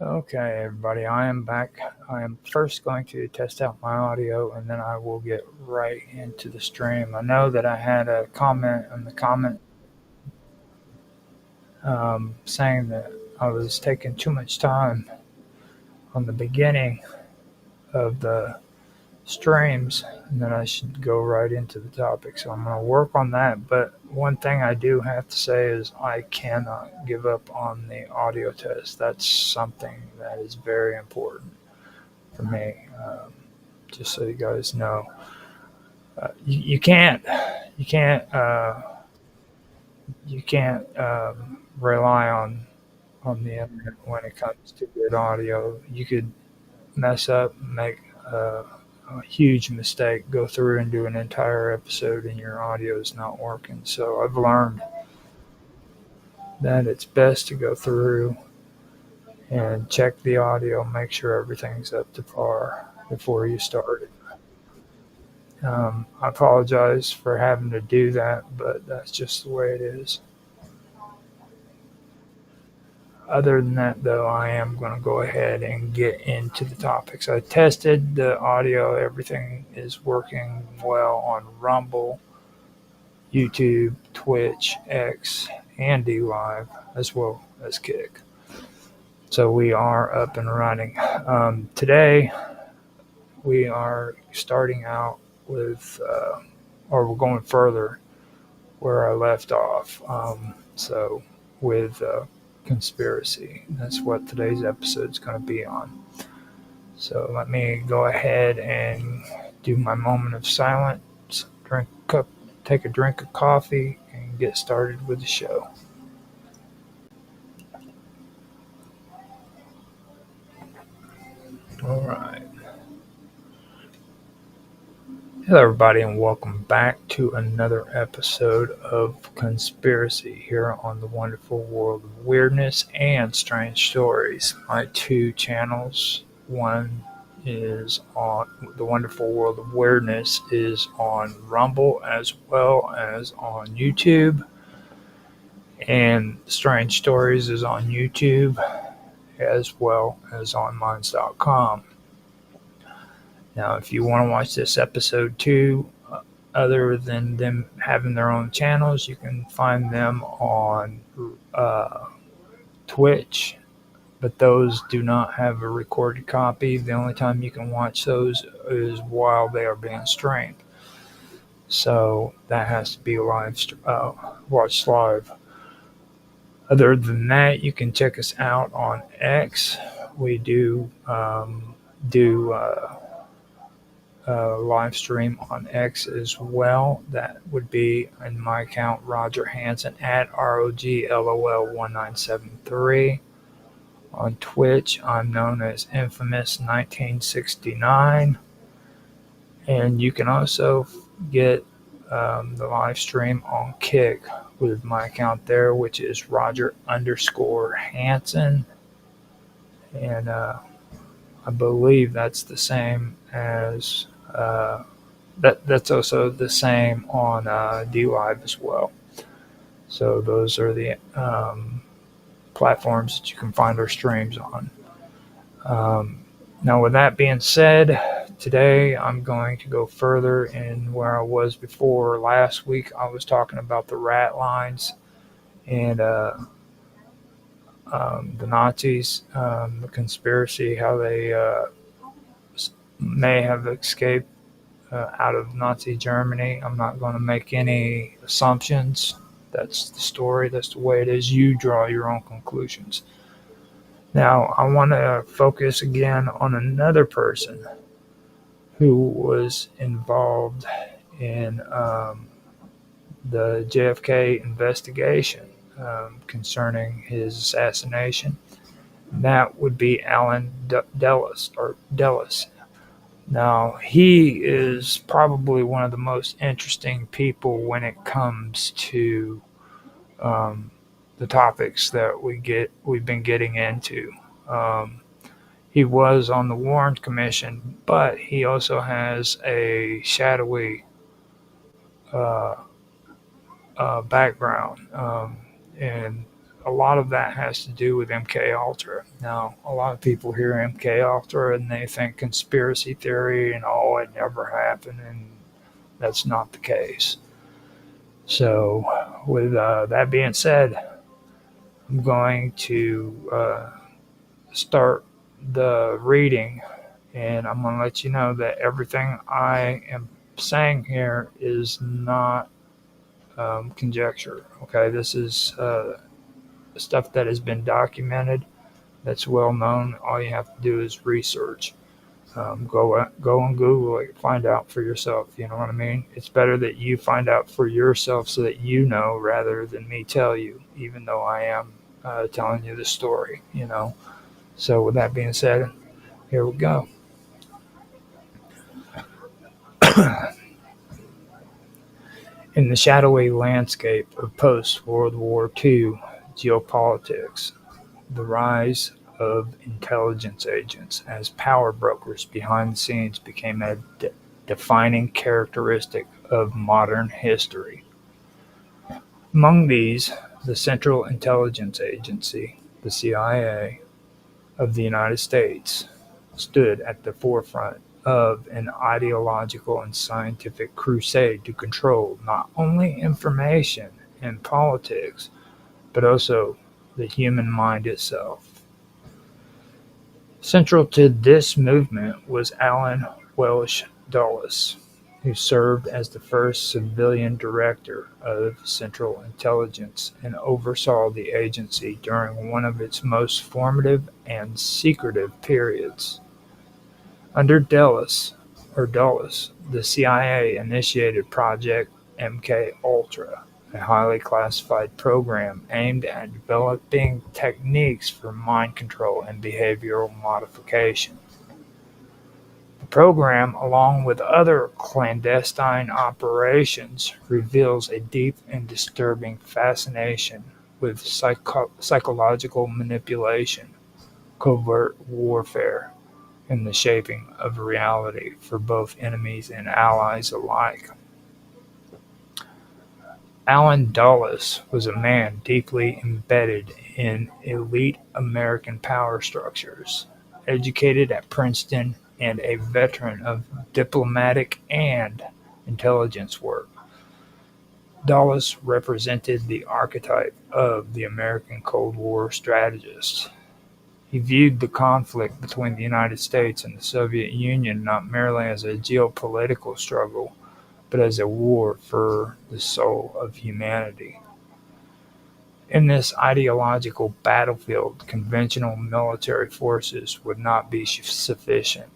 Okay, everybody, I am back. I am first going to test out my audio and then I will get right into the stream. I know that I had a comment in the comment saying that I was taking too much time on the beginning of the streams and then I should go right into the topic. So I'm going to work on that. But one thing I do have to say is I cannot give up on the audio test. That's something that is very important for me. Just so you guys know, you can't you can't you can't rely on the internet when it comes to good audio. You could mess up, make a huge mistake, go through and do an entire episode, and your audio is not working. So I've learned that it's best to go through and check the audio, make sure everything's up to par before you start it. I apologize for having to do that, but that's just the way it is. Other than that, though, I am going to go ahead and get into the topics. I tested the audio, everything is working well on Rumble, YouTube, Twitch, X, and D Live, as well as Kick. So we are up and running. Today, we are starting out with, or we're going further where I left off. So with conspiracy, that's what today's episode is going to be on. So let me go ahead and do my moment of silence, take a drink of coffee, and get started with the show. All right. Hello, everybody, and welcome back to another episode of Conspiracy here on the wonderful world of weirdness and strange stories. My two channels, one is on the wonderful world of weirdness, is on Rumble as well as on YouTube, and Strange Stories is on YouTube as well as on minds.com. Now, if you want to watch this episode too, other than them having their own channels, you can find them on Twitch, but those do not have a recorded copy. The only time you can watch those is while they are being streamed. So that has to be watched live. Other than that, you can check us out on X. We do live stream on X as well. That would be in my account, Roger Hansen at ROGLOL1973. On Twitch, I'm known as Infamous1969. And you can also get the live stream on Kick with my account there, which is Roger_Hansen. And I believe that's the same as that's also the same on D Live as well. So those are the platforms that you can find our streams on. Now, with that being said, today I'm going to go further in where I was before. Last week I was talking about the rat lines and the Nazis, the conspiracy, how they may have escaped out of Nazi Germany. I'm not going to make any assumptions. That's the story. That's the way it is. You draw your own conclusions. Now, I want to focus again on another person who was involved in the JFK investigation concerning his assassination. That would be Alan Dulles. Now, he is probably one of the most interesting people when it comes to the topics that we've been getting into. He was on the Warren Commission, but he also has a shadowy background, and a lot of that has to do with MK Ultra. Now, a lot of people hear MK Ultra and they think conspiracy theory and oh, it never happened, and that's not the case. So, with that being said, I'm going to start the reading, and I'm going to let you know that everything I am saying here is not conjecture. Okay, this is stuff that has been documented, that's well known. All you have to do is research. Go on Google it, find out for yourself. You know what I mean? It's better that you find out for yourself so that you know rather than me tell you, even though I am telling you the story, you know. So, with that being said, here we go. In the shadowy landscape of post World War II geopolitics, the rise of intelligence agents as power brokers behind the scenes became a defining characteristic of modern history. Among these, the Central Intelligence Agency, the CIA, of the United States stood at the forefront of an ideological and scientific crusade to control not only information and politics, but also the human mind itself. Central to this movement was Alan Welsh Dulles, who served as the first civilian director of Central Intelligence and oversaw the agency during one of its most formative and secretive periods. Under Dulles, the CIA initiated Project MK-Ultra, a highly classified program aimed at developing techniques for mind control and behavioral modification. The program, along with other clandestine operations, reveals a deep and disturbing fascination with psychological manipulation, covert warfare, and the shaping of reality for both enemies and allies alike. Alan Dulles was a man deeply embedded in elite American power structures, educated at Princeton and a veteran of diplomatic and intelligence work. Dulles represented the archetype of the American Cold War strategist. He viewed the conflict between the United States and the Soviet Union not merely as a geopolitical struggle, but as a war for the soul of humanity. In this ideological battlefield, conventional military forces would not be sufficient.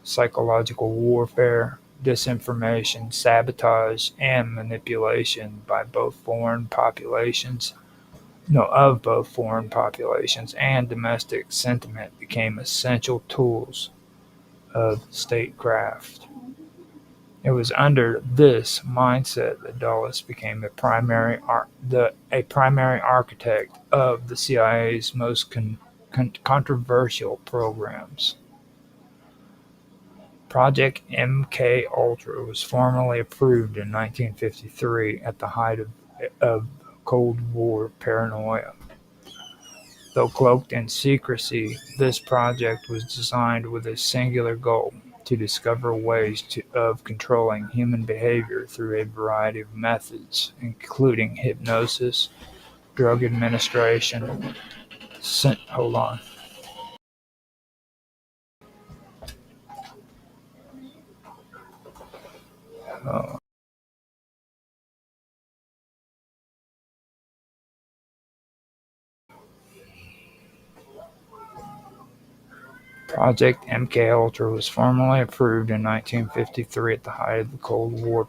Psychological warfare, disinformation, sabotage, and manipulation by both foreign populations of both foreign populations and domestic sentiment became essential tools of statecraft. It was under this mindset that Dulles became a primary architect of the CIA's most controversial programs. Project MK-Ultra was formally approved in 1953 at the height of Cold War paranoia. Though cloaked in secrecy, this project was designed with a singular goal: to discover ways of controlling human behavior through a variety of methods, including hypnosis, drug administration. Hold on. Uh, Project MK-Ultra was formally approved in 1953 at the height of the Cold War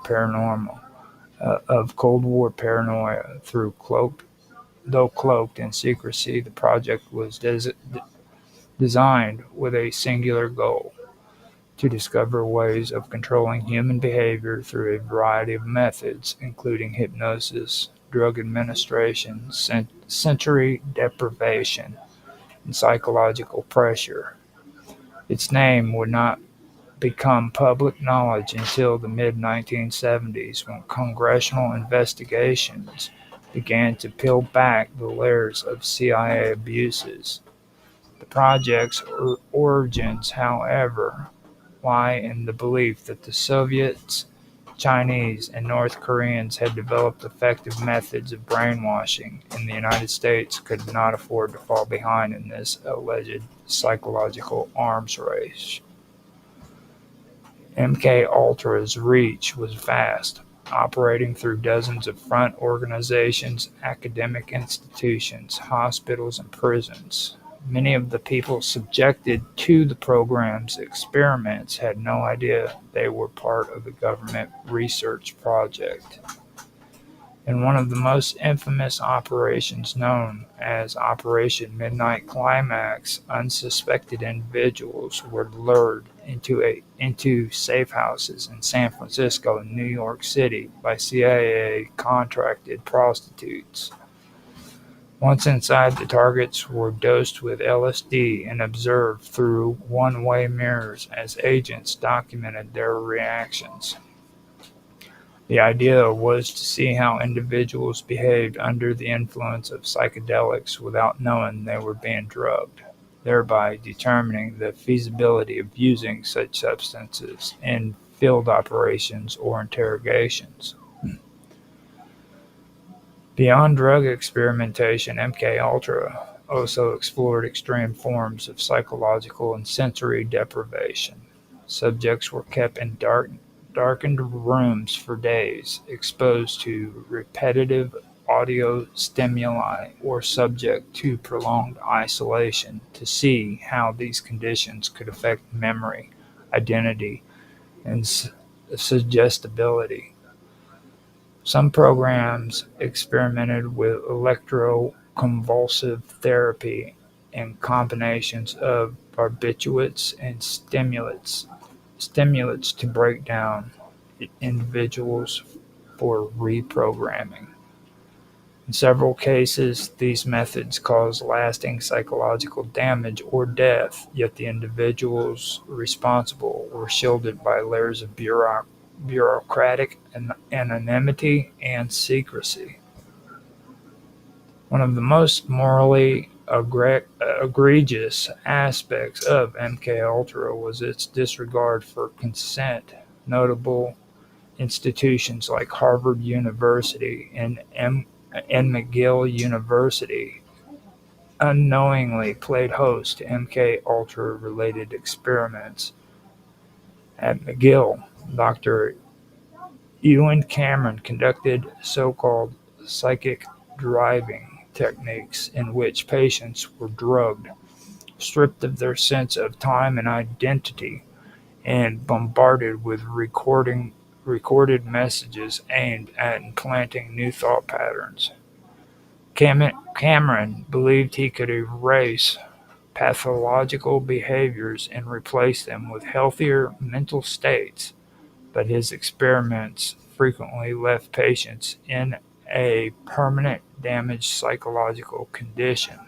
paranoia. Though cloaked in secrecy, the project was designed with a singular goal: to discover ways of controlling human behavior through a variety of methods, including hypnosis, drug administration, sensory deprivation, and psychological pressure. Its name would not become public knowledge until the mid-1970s, when congressional investigations began to peel back the layers of CIA abuses. The project's origins, however, lie in the belief that the Soviets, Chinese, and North Koreans had developed effective methods of brainwashing, and the United States could not afford to fall behind in this alleged psychological arms race. MKUltra's reach was vast, operating through dozens of front organizations, academic institutions, hospitals, and prisons. Many of the people subjected to the program's experiments had no idea they were part of a government research project. In one of the most infamous operations, known as Operation Midnight Climax, unsuspected individuals were lured into safe houses in San Francisco and New York City by CIA-contracted prostitutes. Once inside, the targets were dosed with LSD and observed through one-way mirrors as agents documented their reactions. The idea was to see how individuals behaved under the influence of psychedelics without knowing they were being drugged, thereby determining the feasibility of using such substances in field operations or interrogations. Beyond drug experimentation, MKUltra also explored extreme forms of psychological and sensory deprivation. Subjects were kept in darkened rooms for days, exposed to repetitive audio stimuli, or subject to prolonged isolation to see how these conditions could affect memory, identity, and suggestibility. Some programs experimented with electroconvulsive therapy and combinations of barbiturates and stimulants to break down individuals for reprogramming. In several cases, these methods caused lasting psychological damage or death, yet the individuals responsible were shielded by layers of bureaucratic anonymity and secrecy. One of the most morally egregious aspects of MKUltra was its disregard for consent. Notable institutions like Harvard University and McGill University unknowingly played host to MKUltra-related experiments. At McGill, Dr. Ewan Cameron conducted so-called psychic driving techniques in which patients were drugged, stripped of their sense of time and identity, and bombarded with recorded messages aimed at implanting new thought patterns. Cameron believed he could erase pathological behaviors and replace them with healthier mental states, but his experiments frequently left patients in a permanent damaged psychological condition.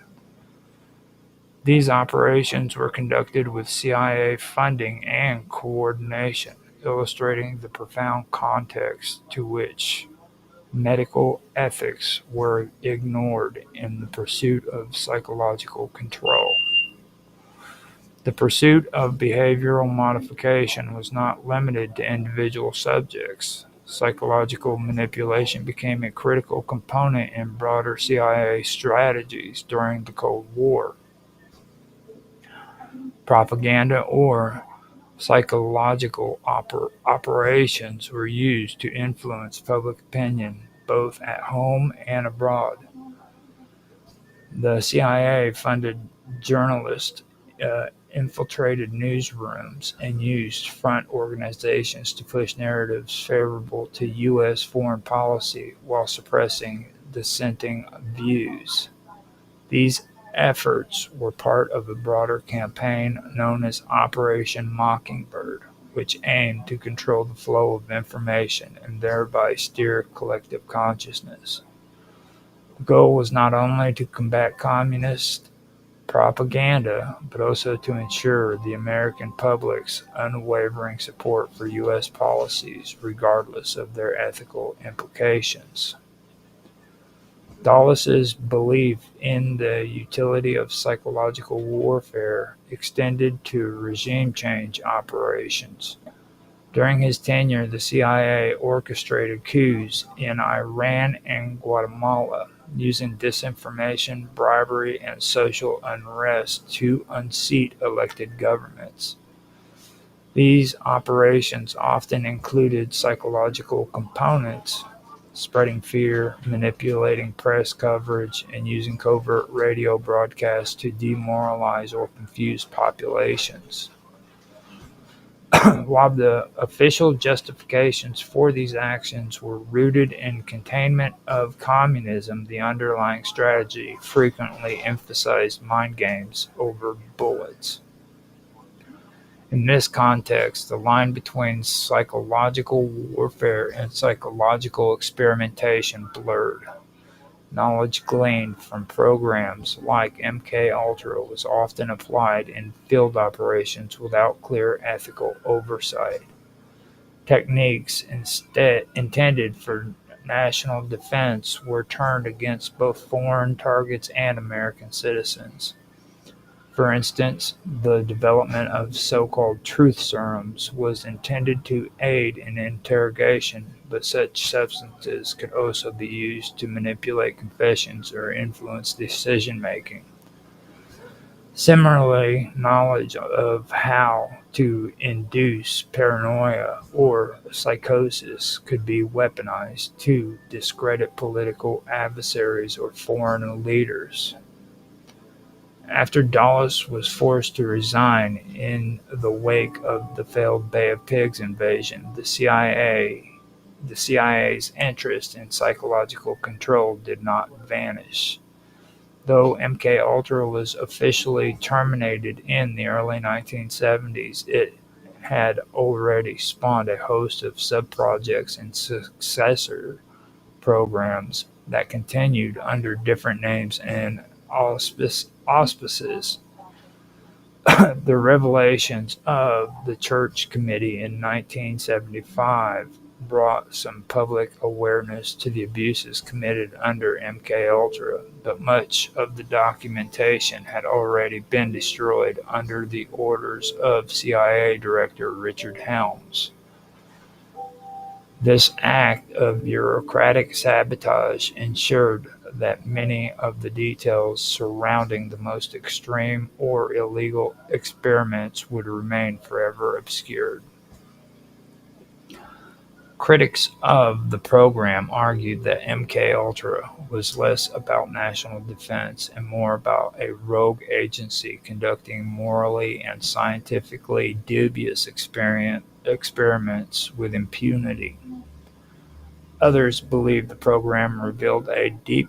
These operations were conducted with CIA funding and coordination, illustrating the profound context to which medical ethics were ignored in the pursuit of psychological control. The pursuit of behavioral modification was not limited to individual subjects. Psychological manipulation became a critical component in broader CIA strategies during the Cold War. Propaganda or psychological operations were used to influence public opinion both at home and abroad. The CIA funded journalists, infiltrated newsrooms, and used front organizations to push narratives favorable to U.S. foreign policy while suppressing dissenting views. These efforts were part of a broader campaign known as Operation Mockingbird, which aimed to control the flow of information and thereby steer collective consciousness. The goal was not only to combat communist propaganda, but also to ensure the American public's unwavering support for U.S. policies, regardless of their ethical implications. Dulles' belief in the utility of psychological warfare extended to regime change operations. During his tenure, the CIA orchestrated coups in Iran and Guatemala, using disinformation, bribery, and social unrest to unseat elected governments. These operations often included psychological components, spreading fear, manipulating press coverage, and using covert radio broadcasts to demoralize or confuse populations. While the official justifications for these actions were rooted in containment of communism, the underlying strategy frequently emphasized mind games over bullets. In this context, the line between psychological warfare and psychological experimentation blurred. Knowledge gleaned from programs like MKUltra was often applied in field operations without clear ethical oversight. Techniques instead intended for national defense were turned against both foreign targets and American citizens. For instance, the development of so-called truth serums was intended to aid in interrogation, but such substances could also be used to manipulate confessions or influence decision-making. Similarly, knowledge of how to induce paranoia or psychosis could be weaponized to discredit political adversaries or foreign leaders. After Dulles was forced to resign in the wake of the failed Bay of Pigs invasion, the CIA's interest in psychological control did not vanish. Though MKUltra was officially terminated in the early 1970s, it had already spawned a host of sub-projects and successor programs that continued under different names and auspices. The revelations of the Church Committee in 1975 brought some public awareness to the abuses committed under MKUltra, but much of the documentation had already been destroyed under the orders of CIA Director Richard Helms. This act of bureaucratic sabotage ensured that many of the details surrounding the most extreme or illegal experiments would remain forever obscured. Critics of the program argued that MKUltra was less about national defense and more about a rogue agency conducting morally and scientifically dubious experiments with impunity. Others believe the program revealed a deep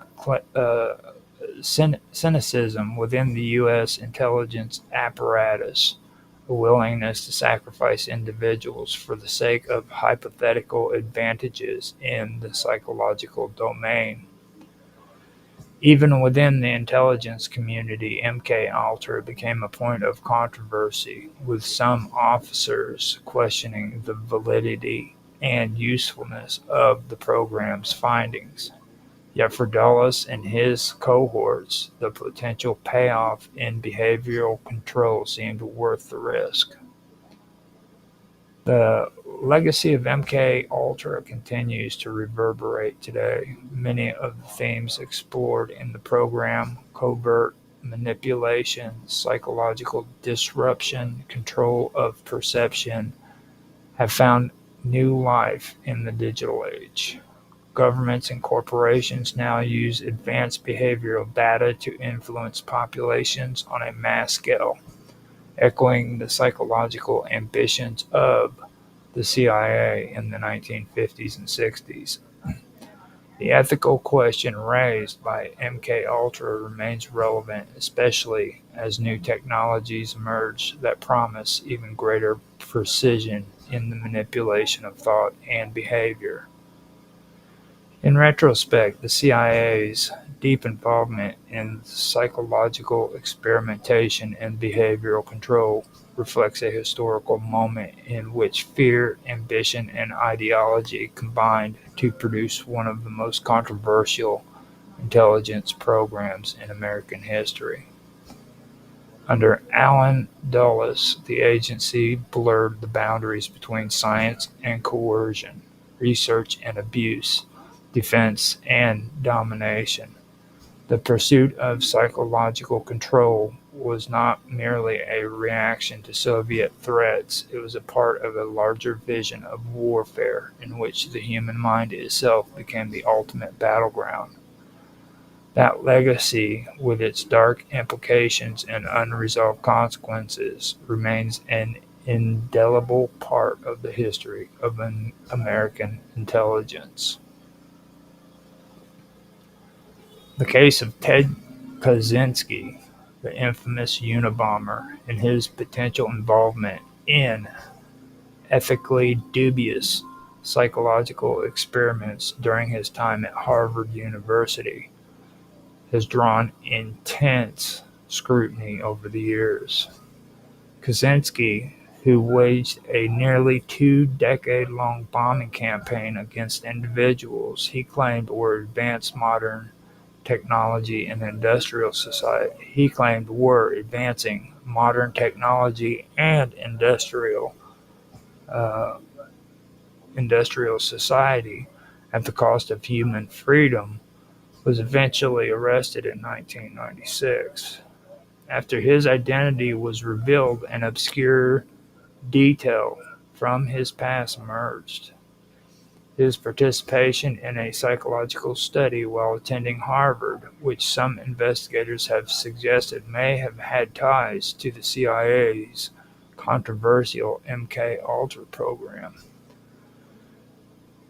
cynicism within the U.S. intelligence apparatus, a willingness to sacrifice individuals for the sake of hypothetical advantages in the psychological domain. Even within the intelligence community, MKUltra became a point of controversy, with some officers questioning the validity and usefulness of the program's findings. Yet for Dulles and his cohorts, the potential payoff in behavioral control seemed worth the risk. The legacy of MKUltra continues to reverberate today. Many of the themes explored in the program, covert manipulation, psychological disruption, control of perception, have found new life in the digital age. Governments and corporations now use advanced behavioral data to influence populations on a mass scale, echoing the psychological ambitions of the CIA in the 1950s and 60s. The ethical question raised by MKUltra remains relevant, especially as new technologies emerge that promise even greater precision in the manipulation of thought and behavior. In retrospect, the CIA's deep involvement in psychological experimentation and behavioral control reflects a historical moment in which fear, ambition, and ideology combined to produce one of the most controversial intelligence programs in American history. Under Allen Dulles, the agency blurred the boundaries between science and coercion, research and abuse, defense and domination. The pursuit of psychological control was not merely a reaction to Soviet threats, it was a part of a larger vision of warfare in which the human mind itself became the ultimate battleground. That legacy, with its dark implications and unresolved consequences, remains an indelible part of the history of American intelligence. The case of Ted Kaczynski, the infamous Unabomber, and his potential involvement in ethically dubious psychological experiments during his time at Harvard University, has drawn intense scrutiny over the years. Kaczynski, who waged a nearly 2-decade-long bombing campaign against individuals he claimed were advancing modern technology and industrial society. He claimed were advancing modern technology and uh, industrial society at the cost of human freedom, was eventually arrested in 1996. After his identity was revealed, an obscure detail from his past emerged: his participation in a psychological study while attending Harvard, which some investigators have suggested may have had ties to the CIA's controversial MK-Ultra program.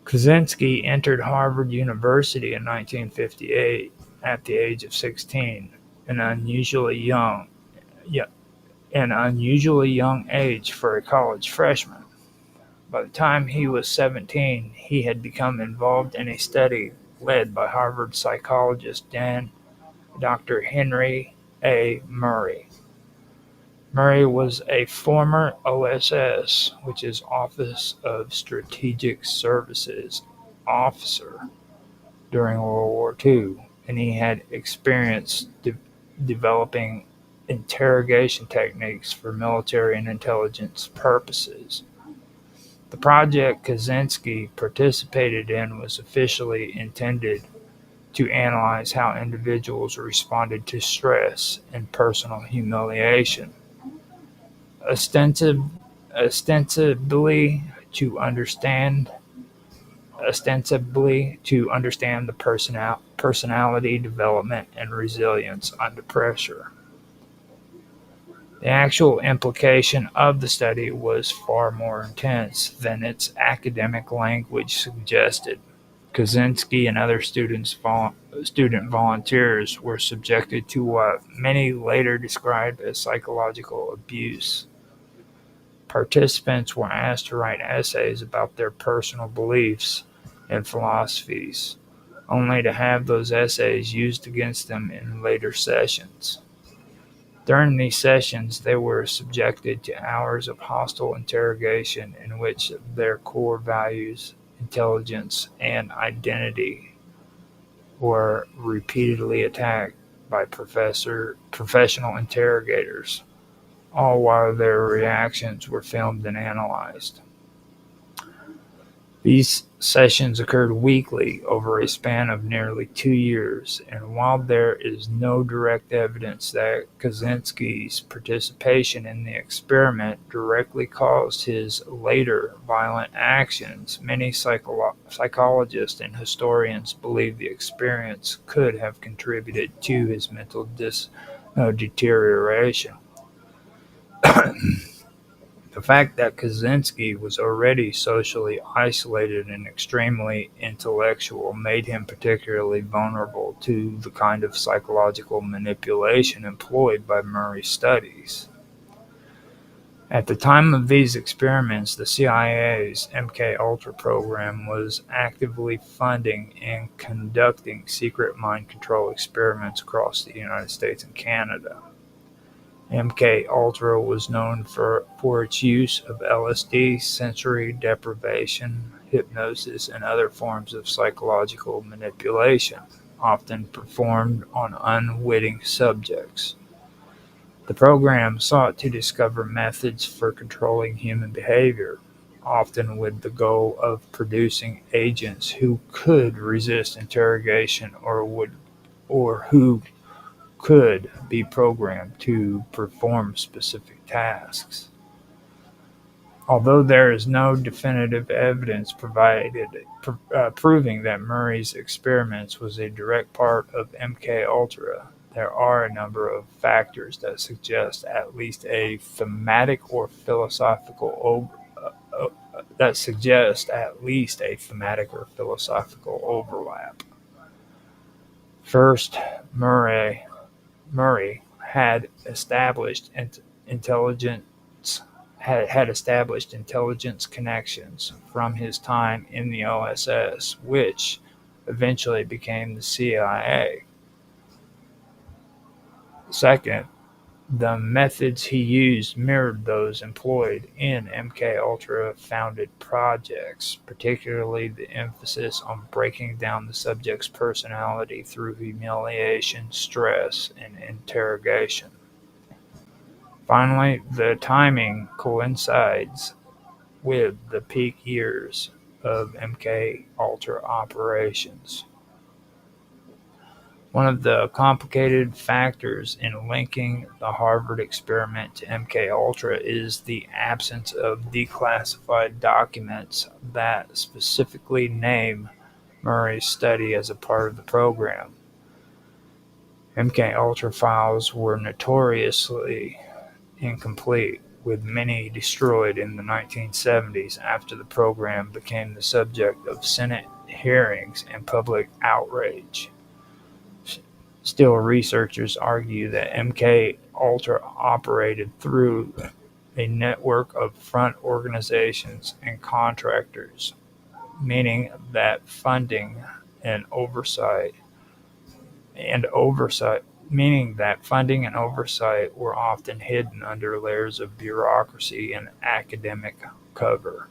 Kaczynski entered Harvard University in 1958 at the age of 16, an unusually young, yeah, an unusually young age for a college freshman. By the time he was 17, he had become involved in a study led by Harvard psychologist Dr. Henry A. Murray. Murray was a former OSS, which is Office of Strategic Services officer during World War II, and he had experience developing interrogation techniques for military and intelligence purposes. The project Kaczynski participated in was officially intended to analyze how individuals responded to stress and personal humiliation, ostensibly to understand the personality development and resilience under pressure. The actual implication of the study was far more intense than its academic language suggested. Kaczynski and other student volunteers were subjected to what many later described as psychological abuse. Participants were asked to write essays about their personal beliefs and philosophies, only to have those essays used against them in later sessions. During these sessions, they were subjected to hours of hostile interrogation in which their core values, intelligence, and identity were repeatedly attacked by professional interrogators, all while their reactions were filmed and analyzed. These sessions occurred weekly over a span of nearly 2 years, and while there is no direct evidence that Kaczynski's participation in the experiment directly caused his later violent actions, many psychologists and historians believe the experience could have contributed to his mental deterioration. The fact that Kaczynski was already socially isolated and extremely intellectual made him particularly vulnerable to the kind of psychological manipulation employed by Murray's studies. At the time of these experiments, the CIA's MK-Ultra program was actively funding and conducting secret mind control experiments across the United States and Canada. MK-Ultra was known for its use of LSD, sensory deprivation, hypnosis, and other forms of psychological manipulation, often performed on unwitting subjects. The program sought to discover methods for controlling human behavior, often with the goal of producing agents who could resist interrogation or who could be programmed to perform specific tasks. Although there is no definitive evidence proving that Murray's experiments was a direct part of MKUltra, there are a number of factors that suggest at least a thematic or philosophical overlap. First, Murray had established intelligence had established intelligence connections from his time in the OSS, which eventually became the CIA. Second, the methods he used mirrored those employed in MKUltra founded projects, particularly the emphasis on breaking down the subject's personality through humiliation, stress, and interrogation. Finally, the timing coincides with the peak years of MKUltra operations. One of the complicated factors in linking the Harvard experiment to MKUltra is the absence of declassified documents that specifically name Murray's study as a part of the program. MKUltra files were notoriously incomplete, with many destroyed in the 1970s after the program became the subject of Senate hearings and public outrage. Still, researchers argue that MKUltra operated through a network of front organizations and contractors, meaning that funding and oversight were often hidden under layers of bureaucracy and academic cover.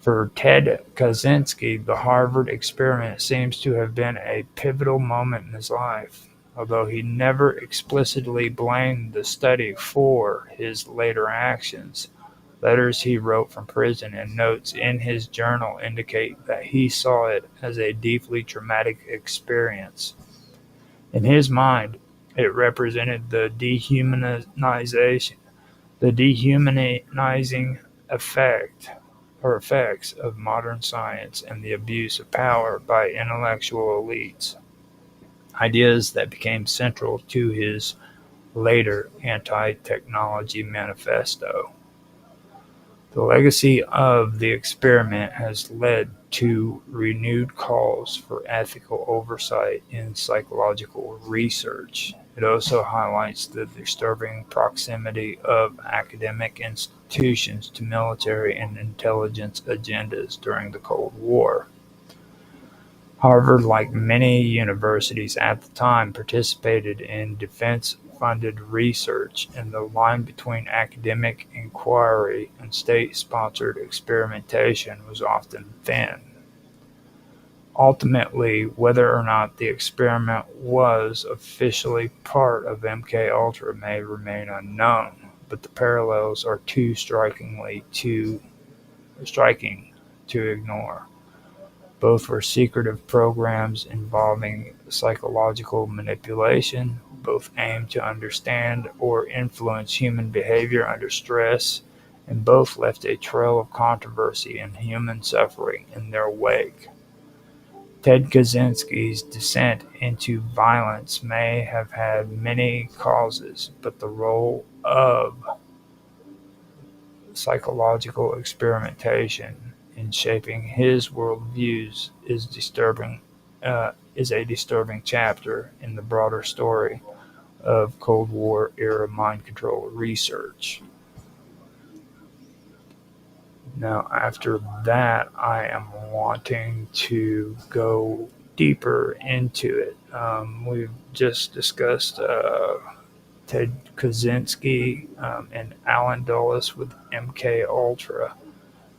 For Ted Kaczynski, the Harvard experiment seems to have been a pivotal moment in his life. Although he never explicitly blamed the study for his later actions, letters he wrote from prison and notes in his journal indicate that he saw it as a deeply traumatic experience. In his mind, it represented the dehumanizing effects of modern science and the abuse of power by intellectual elites, ideas that became central to his later anti-technology manifesto. The legacy of the experiment has led to renewed calls for ethical oversight in psychological research. It also highlights the disturbing proximity of academic institutions to military and intelligence agendas during the Cold War. Harvard, like many universities at the time, participated in defense-funded research, and the line between academic inquiry and state-sponsored experimentation was often thin. Ultimately, whether or not the experiment was officially part of MKUltra may remain unknown, but the parallels are too striking to ignore. Both were secretive programs involving psychological manipulation. Both aimed to understand or influence human behavior under stress, and both left a trail of controversy and human suffering in their wake. Ted Kaczynski's descent into violence may have had many causes, but the role of psychological experimentation in shaping his worldviews is a disturbing chapter in the broader story of Cold War era mind control research. Now, after that, I am wanting to go deeper into it. We've just discussed Ted Kaczynski and Alan Dulles with MKUltra.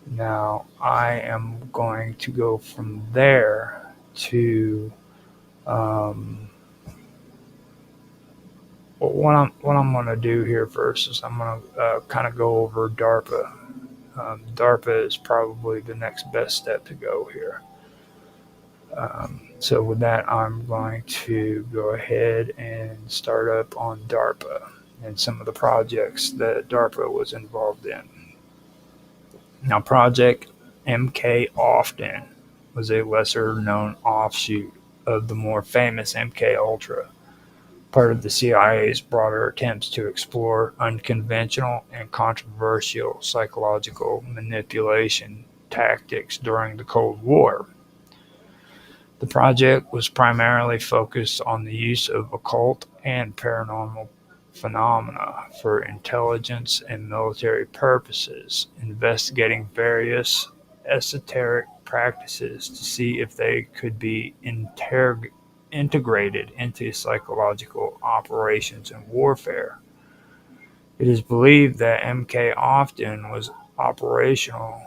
Now, I am going to go from there to Um, what I'm going to do here first is I'm going to kind of go over DARPA. DARPA is probably the next best step to go here. So with that, I'm going to go ahead and start up on DARPA and some of the projects that DARPA was involved in. Now, Project MK Often was a lesser known offshoot of the more famous MK Ultra, part of the CIA's broader attempts to explore unconventional and controversial psychological manipulation tactics during the Cold War. The project was primarily focused on the use of occult and paranormal phenomena for intelligence and military purposes, investigating various esoteric practices to see if they could be integrated into psychological operations and warfare. It is believed that MK Often was operational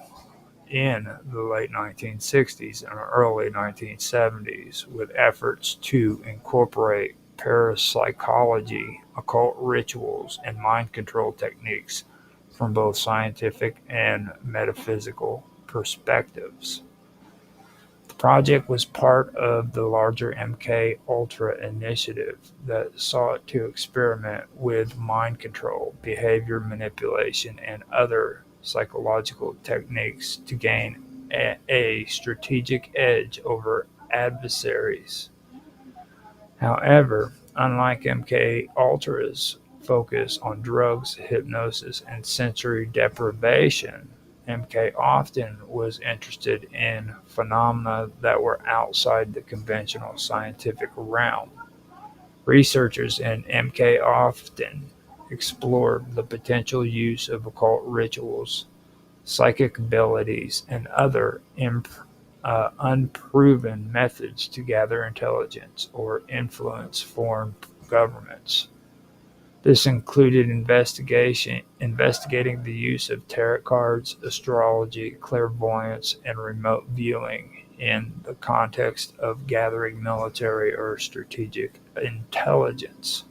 in the late 1960s and early 1970s with efforts to incorporate parapsychology, occult rituals, and mind control techniques from both scientific and metaphysical perspectives. The project was part of the larger MK Ultra initiative that sought to experiment with mind control, behavior manipulation, and other psychological techniques to gain a strategic edge over adversaries. However, unlike MK Ultra's focus on drugs, hypnosis, and sensory deprivation, MK Often was interested in phenomena that were outside the conventional scientific realm. Researchers in MK Often explored the potential use of occult rituals, psychic abilities, and other unproven methods to gather intelligence or influence foreign governments. This included investigating the use of tarot cards, astrology, clairvoyance, and remote viewing in the context of gathering military or strategic intelligence.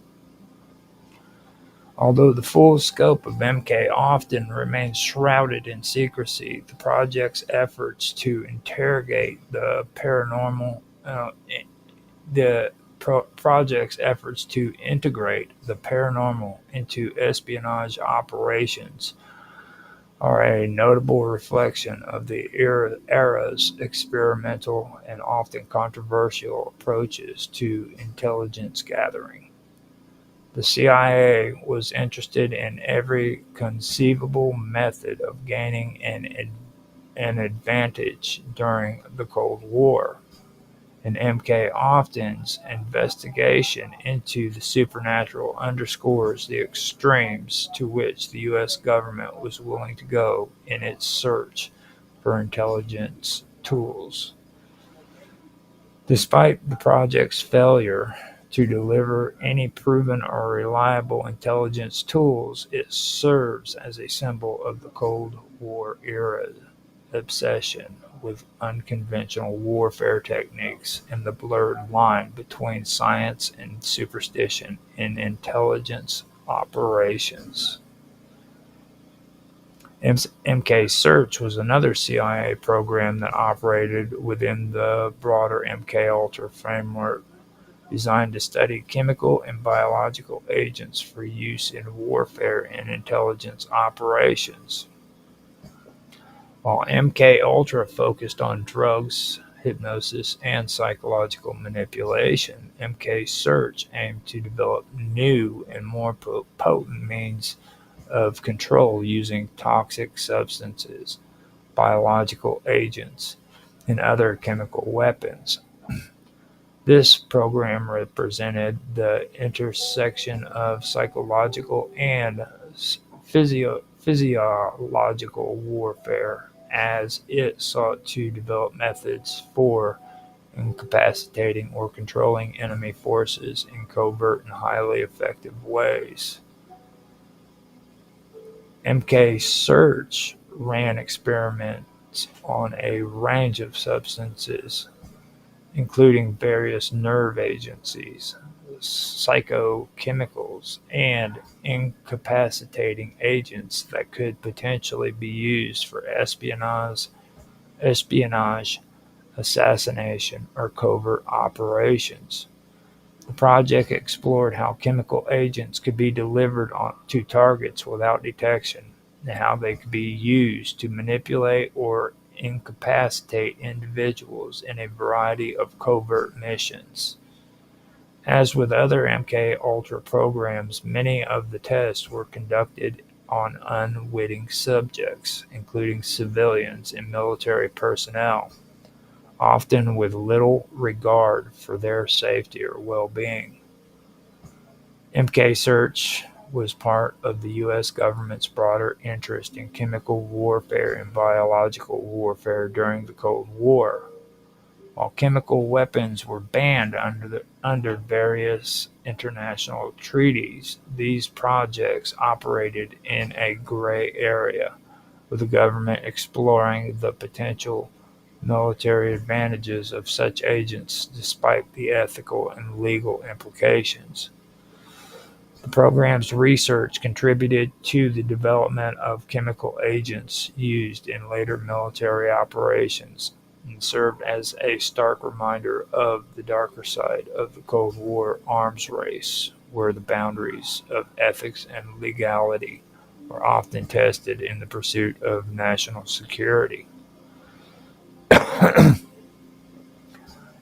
Although the full scope of MK Often remains shrouded in secrecy, the project's efforts to integrate the paranormal into espionage operations are a notable reflection of the era's experimental and often controversial approaches to intelligence gathering. The CIA was interested in every conceivable method of gaining an advantage during the Cold War, and MK Often's investigation into the supernatural underscores the extremes to which the U.S. government was willing to go in its search for intelligence tools. Despite the project's failure to deliver any proven or reliable intelligence tools, it serves as a symbol of the Cold War era's obsession with unconventional warfare techniques and the blurred line between science and superstition in intelligence operations. MK Search was another CIA program that operated within the broader MK Ultra framework, designed to study chemical and biological agents for use in warfare and intelligence operations. While MK Ultra focused on drugs, hypnosis, and psychological manipulation, MK Search aimed to develop new and more potent means of control using toxic substances, biological agents, and other chemical weapons. This program represented the intersection of psychological and physiological warfare as it sought to develop methods for incapacitating or controlling enemy forces in covert and highly effective ways. MK Search ran experiments on a range of substances, including various nerve agencies, psychochemicals, and incapacitating agents that could potentially be used for espionage, assassination, or covert operations. The project explored how chemical agents could be delivered to targets without detection, and how they could be used to manipulate or incapacitate individuals in a variety of covert missions. As with other MK Ultra programs, many of the tests were conducted on unwitting subjects, including civilians and military personnel, often with little regard for their safety or well-being. MK Search was part of the U.S. government's broader interest in chemical warfare and biological warfare during the Cold War. While chemical weapons were banned under various international treaties, these projects operated in a gray area, with the government exploring the potential military advantages of such agents despite the ethical and legal implications. The program's research contributed to the development of chemical agents used in later military operations and served as a stark reminder of the darker side of the Cold War arms race, where the boundaries of ethics and legality were often tested in the pursuit of national security.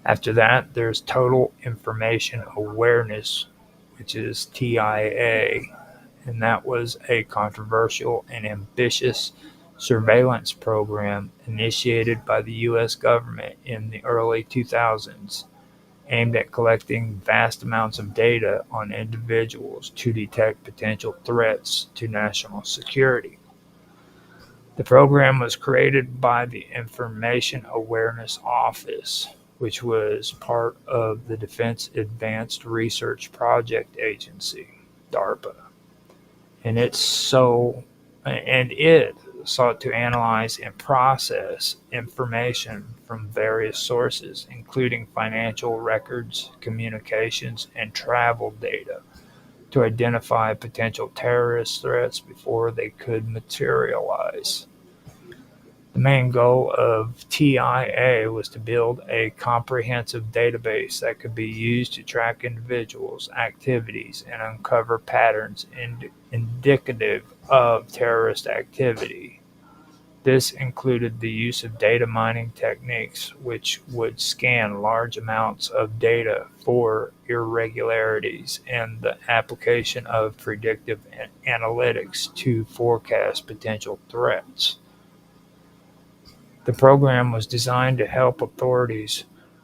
After that, there's Total Information Awareness, which is TIA, and that was a controversial and ambitious surveillance program initiated by the U.S. government in the early 2000s, aimed at collecting vast amounts of data on individuals to detect potential threats to national security. The program was created by the Information Awareness Office, which was part of the Defense Advanced Research Project Agency, DARPA, and it sought to analyze and process information from various sources, including financial records, communications, and travel data, to identify potential terrorist threats before they could materialize. The main goal of TIA was to build a comprehensive database that could be used to track individuals' activities and uncover patterns indicative of terrorist activity. This included the use of data mining techniques, which would scan large amounts of data for irregularities, and the application of predictive analytics to forecast potential threats. The program was designed to help authorities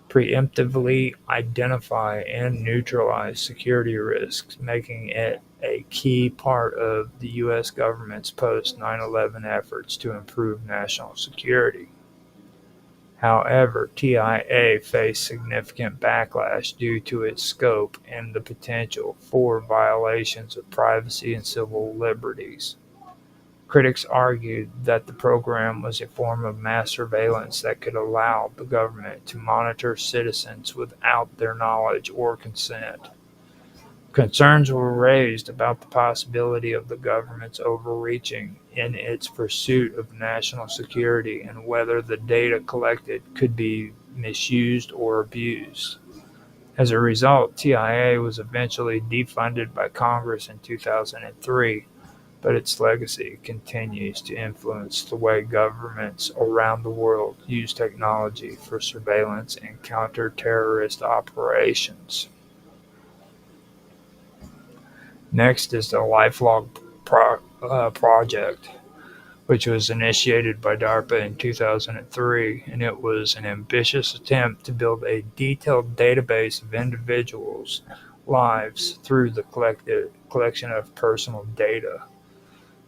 preemptively identify and neutralize security risks, making it a key part of the U.S. government's post-9/11 efforts to improve national security. However, TIA faced significant backlash due to its scope and the potential for violations of privacy and civil liberties. Critics argued that the program was a form of mass surveillance that could allow the government to monitor citizens without their knowledge or consent. Concerns were raised about the possibility of the government's overreaching in its pursuit of national security and whether the data collected could be misused or abused. As a result, TIA was eventually defunded by Congress in 2003, but its legacy continues to influence the way governments around the world use technology for surveillance and counter-terrorist operations. Next is the Lifelog Project, which was initiated by DARPA in 2003, and it was an ambitious attempt to build a detailed database of individuals' lives through the collection of personal data.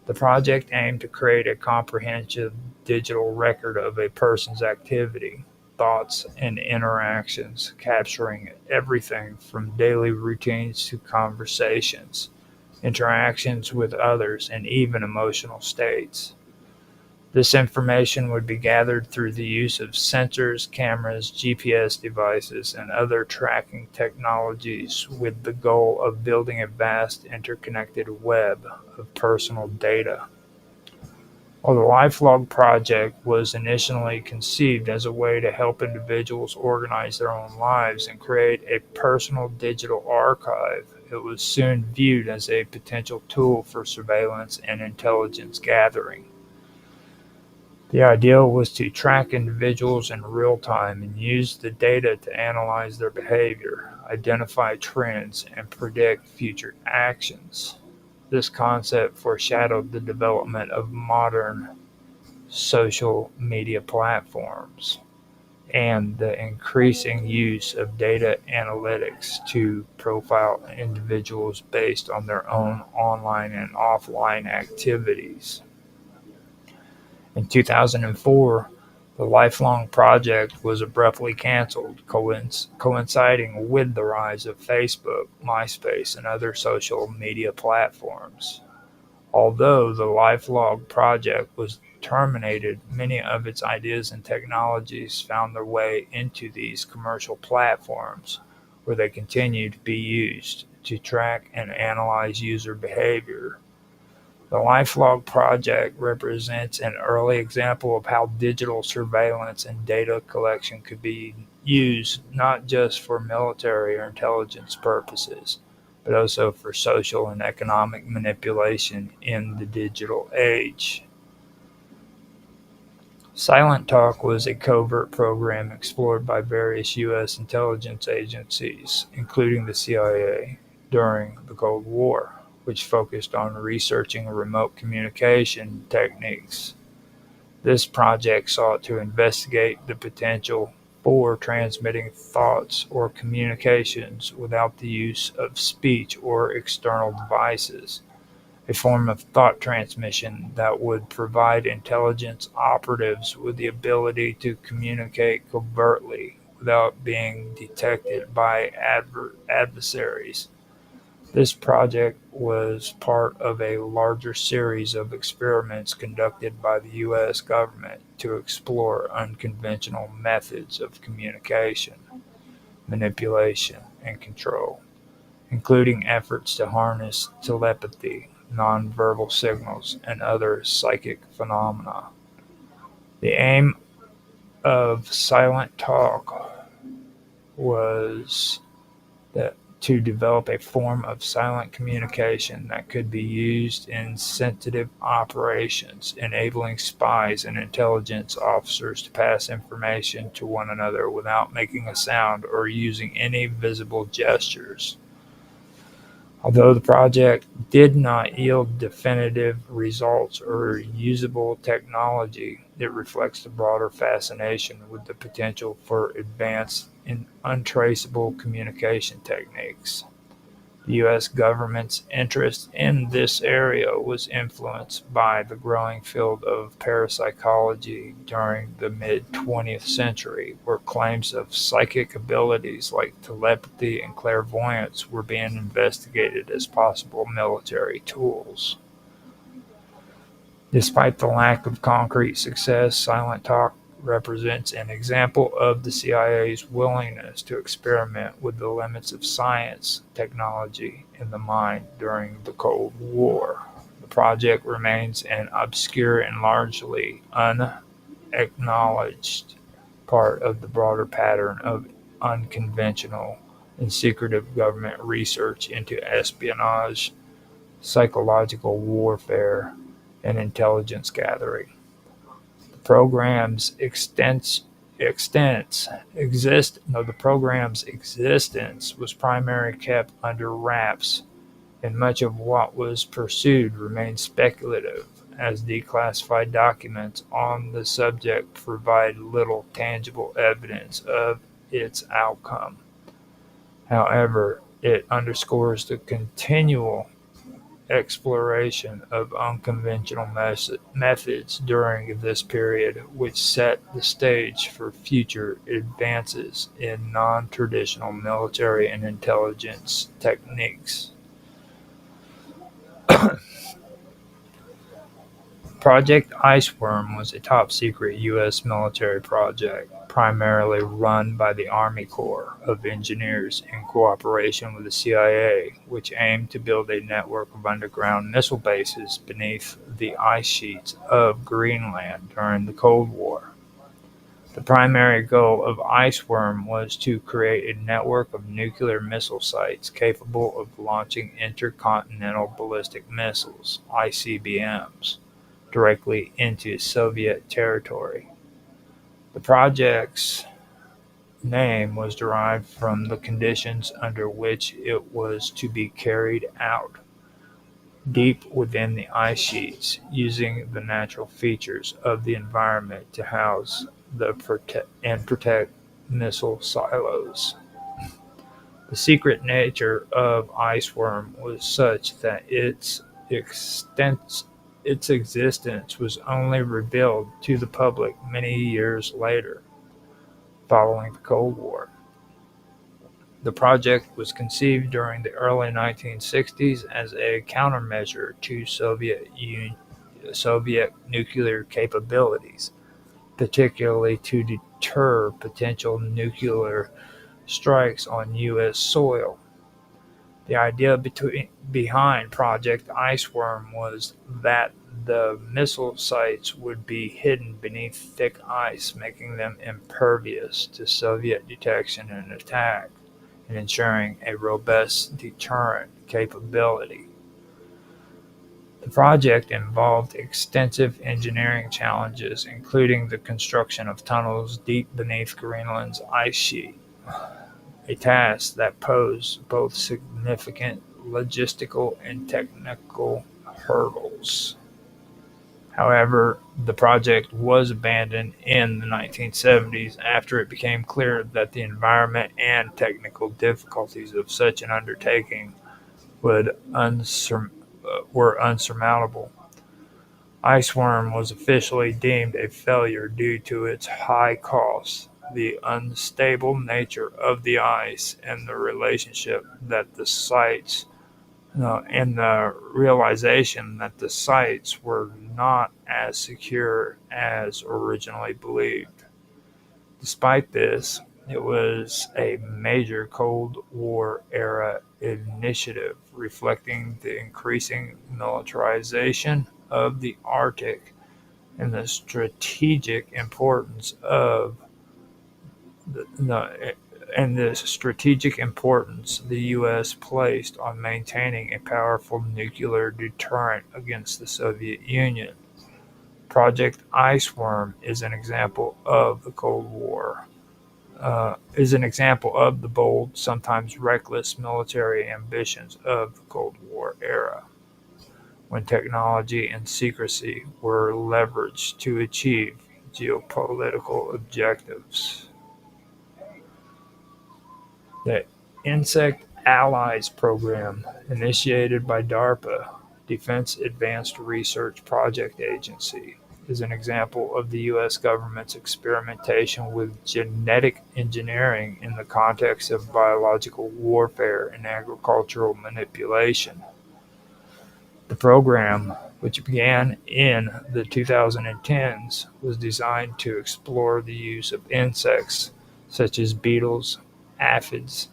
The project aimed to create a comprehensive digital record of a person's activity, thoughts, and interactions, capturing everything from daily routines to conversations, interactions with others, and even emotional states. This information would be gathered through the use of sensors, cameras, GPS devices, and other tracking technologies with the goal of building a vast interconnected web of personal data. While the LifeLog project was initially conceived as a way to help individuals organize their own lives and create a personal digital archive, it was soon viewed as a potential tool for surveillance and intelligence gathering. The idea was to track individuals in real time and use the data to analyze their behavior, identify trends, and predict future actions. This concept foreshadowed the development of modern social media platforms and the increasing use of data analytics to profile individuals based on their own online and offline activities. In 2004, the lifelong project was abruptly canceled, coinciding with the rise of Facebook, MySpace, and other social media platforms. Although the lifelong project was terminated, many of its ideas and technologies found their way into these commercial platforms, where they continue to be used to track and analyze user behavior. The LifeLog project represents an early example of how digital surveillance and data collection could be used not just for military or intelligence purposes, but also for social and economic manipulation in the digital age. Silent Talk was a covert program explored by various U.S. intelligence agencies, including the CIA, during the Cold War, which focused on researching remote communication techniques. This project sought to investigate the potential for transmitting thoughts or communications without the use of speech or external devices, a form of thought transmission that would provide intelligence operatives with the ability to communicate covertly without being detected by adversaries. This project was part of a larger series of experiments conducted by the U.S. government to explore unconventional methods of communication, manipulation, and control, including efforts to harness telepathy, nonverbal signals, and other psychic phenomena. The aim of Silent Talk was that to develop a form of silent communication that could be used in sensitive operations, enabling spies and intelligence officers to pass information to one another without making a sound or using any visible gestures. Although the project did not yield definitive results or usable technology, it reflects the broader fascination with the potential for advanced and untraceable communication techniques. The U.S. government's interest in this area was influenced by the growing field of parapsychology during the mid-20th century, where claims of psychic abilities like telepathy and clairvoyance were being investigated as possible military tools. Despite the lack of concrete success, Silent Talk represents an example of the CIA's willingness to experiment with the limits of science, technology, and the mind during the Cold War. The project remains an obscure and largely unacknowledged part of the broader pattern of unconventional and secretive government research into espionage, psychological warfare, and intelligence gathering. The program's existence was primarily kept under wraps, and much of what was pursued remained speculative, as declassified documents on the subject provide little tangible evidence of its outcome. However, it underscores the continual exploration of unconventional methods during this period, which set the stage for future advances in non-traditional military and intelligence techniques. Project Iceworm was a top-secret U.S. military project, primarily run by the Army Corps of Engineers in cooperation with the CIA, which aimed to build a network of underground missile bases beneath the ice sheets of Greenland during the Cold War. The primary goal of Iceworm was to create a network of nuclear missile sites capable of launching intercontinental ballistic missiles (ICBMs) directly into Soviet territory. The project's name was derived from the conditions under which it was to be carried out, deep within the ice sheets, using the natural features of the environment to house and protect missile silos. The secret nature of Iceworm was such that its existence was only revealed to the public many years later, following the Cold War. The project was conceived during the early 1960s as a countermeasure to Soviet nuclear capabilities, particularly to deter potential nuclear strikes on U.S. soil. The idea behind Project Iceworm was that the missile sites would be hidden beneath thick ice, making them impervious to Soviet detection and attack, and ensuring a robust deterrent capability. The project involved extensive engineering challenges, including the construction of tunnels deep beneath Greenland's ice sheet, a task that posed both significant logistical and technical hurdles. However, the project was abandoned in the 1970s after it became clear that the environment and technical difficulties of such an undertaking were unsurmountable. Iceworm was officially deemed a failure due to its high cost, the unstable nature of the ice, and the realization that the sites were not as secure as originally believed. Despite this, it was a major Cold War era initiative reflecting the increasing militarization of the Arctic and the strategic importance the U.S. placed on maintaining a powerful nuclear deterrent against the Soviet Union. Project Iceworm is an example of the Cold War. Is an example of the bold, sometimes reckless military ambitions of the Cold War era, when technology and secrecy were leveraged to achieve geopolitical objectives. The Insect Allies Program, initiated by DARPA, Defense Advanced Research Project Agency, is an example of the U.S. government's experimentation with genetic engineering in the context of biological warfare and agricultural manipulation. The program, which began in the 2010s, was designed to explore the use of insects such as beetles, aphids,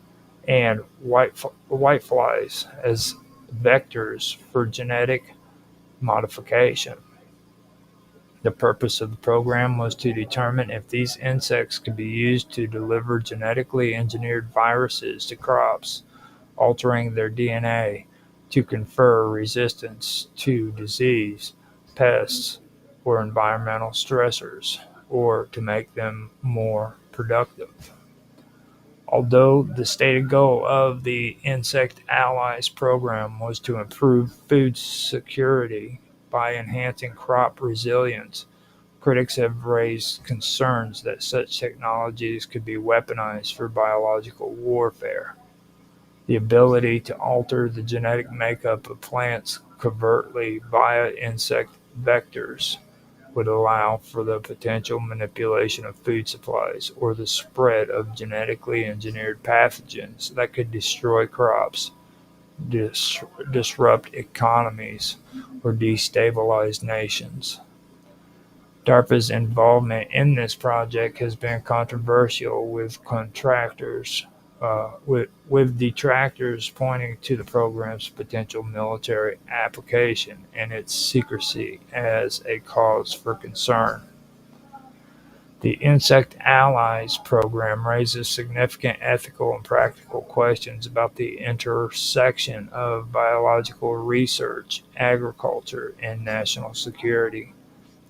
and whiteflies as vectors for genetic modification. The purpose of the program was to determine if these insects could be used to deliver genetically engineered viruses to crops, altering their DNA to confer resistance to disease, pests, or environmental stressors, or to make them more productive. Although the stated goal of the Insect Allies program was to improve food security by enhancing crop resilience, critics have raised concerns that such technologies could be weaponized for biological warfare. The ability to alter the genetic makeup of plants covertly via insect vectors would allow for the potential manipulation of food supplies or the spread of genetically engineered pathogens that could destroy crops disrupt economies, or destabilize nations. DARPA's involvement in this project has been controversial, with detractors pointing to the program's potential military application and its secrecy as a cause for concern. The Insect Allies program raises significant ethical and practical questions about the intersection of biological research, agriculture, and national security.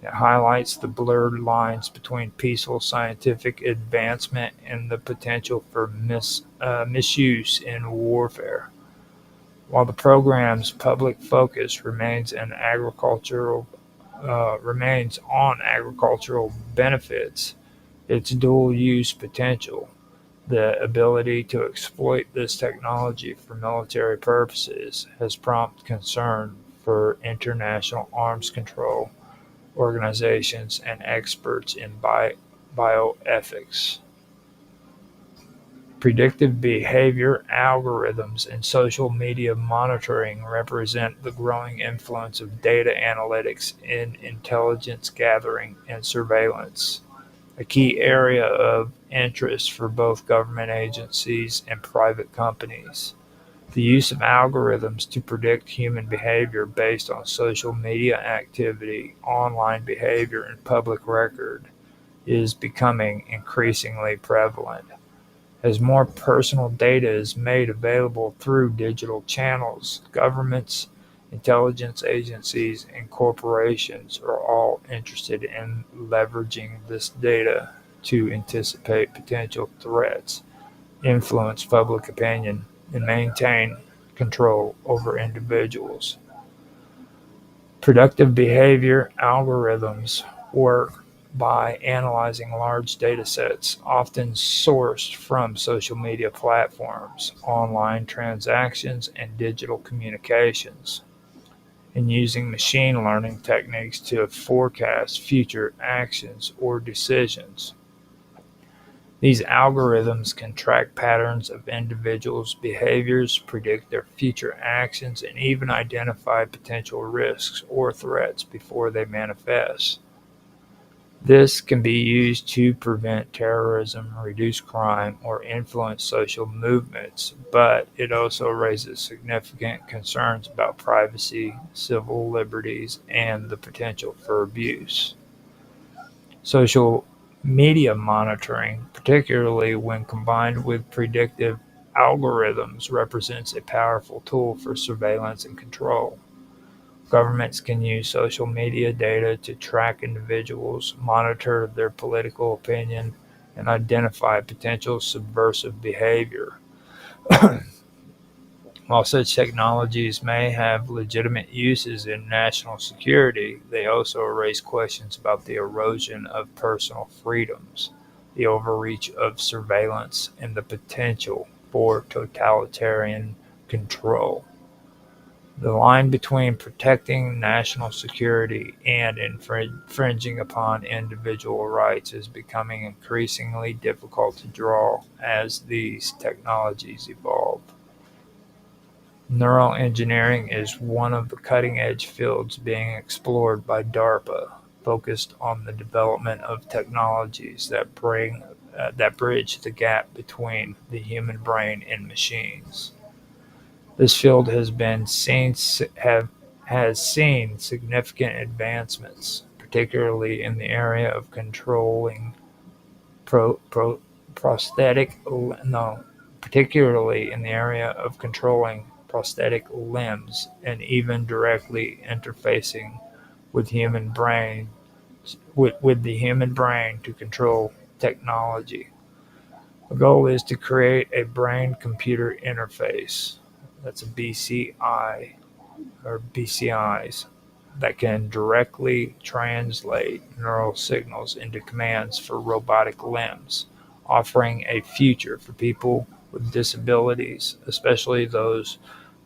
It highlights the blurred lines between peaceful scientific advancement and the potential for misuse in warfare. While the program's public focus remains on agricultural benefits, its dual-use potential, the ability to exploit this technology for military purposes, has prompted concern for international arms control organizations and experts in bioethics. Predictive behavior algorithms and social media monitoring represent the growing influence of data analytics in intelligence gathering and surveillance, a key area of interest for both government agencies and private companies. The use of algorithms to predict human behavior based on social media activity, online behavior, and public record is becoming increasingly prevalent. As more personal data is made available through digital channels, governments, intelligence agencies, and corporations are all interested in leveraging this data to anticipate potential threats, influence public opinion, and maintain control over individuals. Predictive behavior algorithms work by analyzing large datasets, often sourced from social media platforms, online transactions, and digital communications, and using machine learning techniques to forecast future actions or decisions. These algorithms can track patterns of individuals' behaviors, predict their future actions, and even identify potential risks or threats before they manifest. This can be used to prevent terrorism, reduce crime, or influence social movements, but it also raises significant concerns about privacy, civil liberties, and the potential for abuse. Social media monitoring, particularly when combined with predictive algorithms, represents a powerful tool for surveillance and control. Governments can use social media data to track individuals, monitor their political opinion, and identify potential subversive behavior. While such technologies may have legitimate uses in national security, they also raise questions about the erosion of personal freedoms, the overreach of surveillance, and the potential for totalitarian control. The line between protecting national security and infringing upon individual rights is becoming increasingly difficult to draw as these technologies evolve. Neural engineering is one of the cutting-edge fields being explored by DARPA, focused on the development of technologies that bridge the gap between the human brain and machines. This field has seen significant advancements, particularly in the area of controlling pro, pro, prosthetic no, particularly in the area of controlling prosthetic limbs and even directly interfacing with with the human brain to control technology. The goal is to create a brain-computer interface, that's a BCI or BCIs, that can directly translate neural signals into commands for robotic limbs, offering a future for people with disabilities, especially those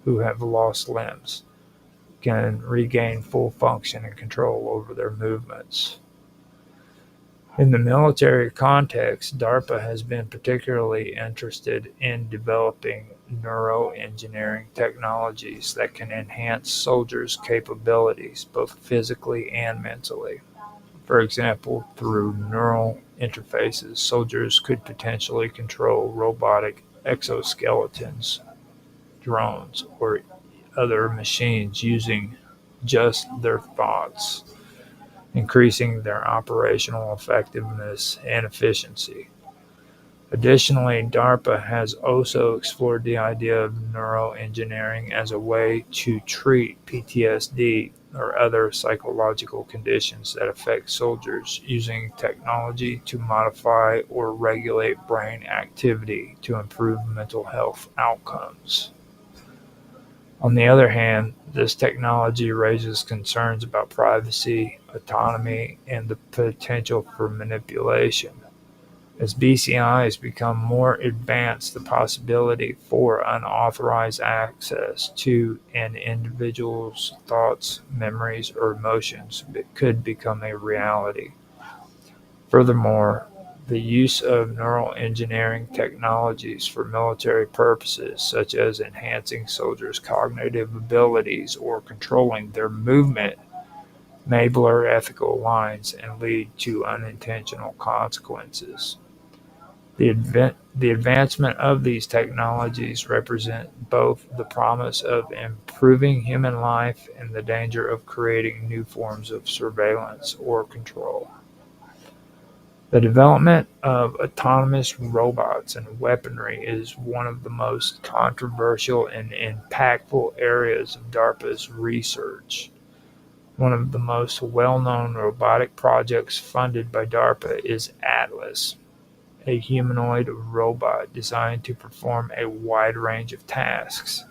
who have lost limbs, can regain full function and control over their movements. In the military context, DARPA has been particularly interested in developing neuroengineering technologies that can enhance soldiers' capabilities, both physically and mentally. For example, through neural interfaces, soldiers could potentially control robotic exoskeletons, drones, or other machines using just their thoughts, increasing their operational effectiveness and efficiency. Additionally, DARPA has also explored the idea of neuroengineering as a way to treat PTSD or other psychological conditions that affect soldiers, using technology to modify or regulate brain activity to improve mental health outcomes. On the other hand, this technology raises concerns about privacy, autonomy, and the potential for manipulation. As BCIs become more advanced, the possibility for unauthorized access to an individual's thoughts, memories, or emotions could become a reality. Furthermore, the use of neural engineering technologies for military purposes, such as enhancing soldiers' cognitive abilities or controlling their movement, may blur ethical lines and lead to unintentional consequences. The advancement of these technologies represent both the promise of improving human life and the danger of creating new forms of surveillance or control. The development of autonomous robots and weaponry is one of the most controversial and impactful areas of DARPA's research. One of the most well-known robotic projects funded by DARPA is Atlas, a humanoid robot designed to perform a wide range of tasks,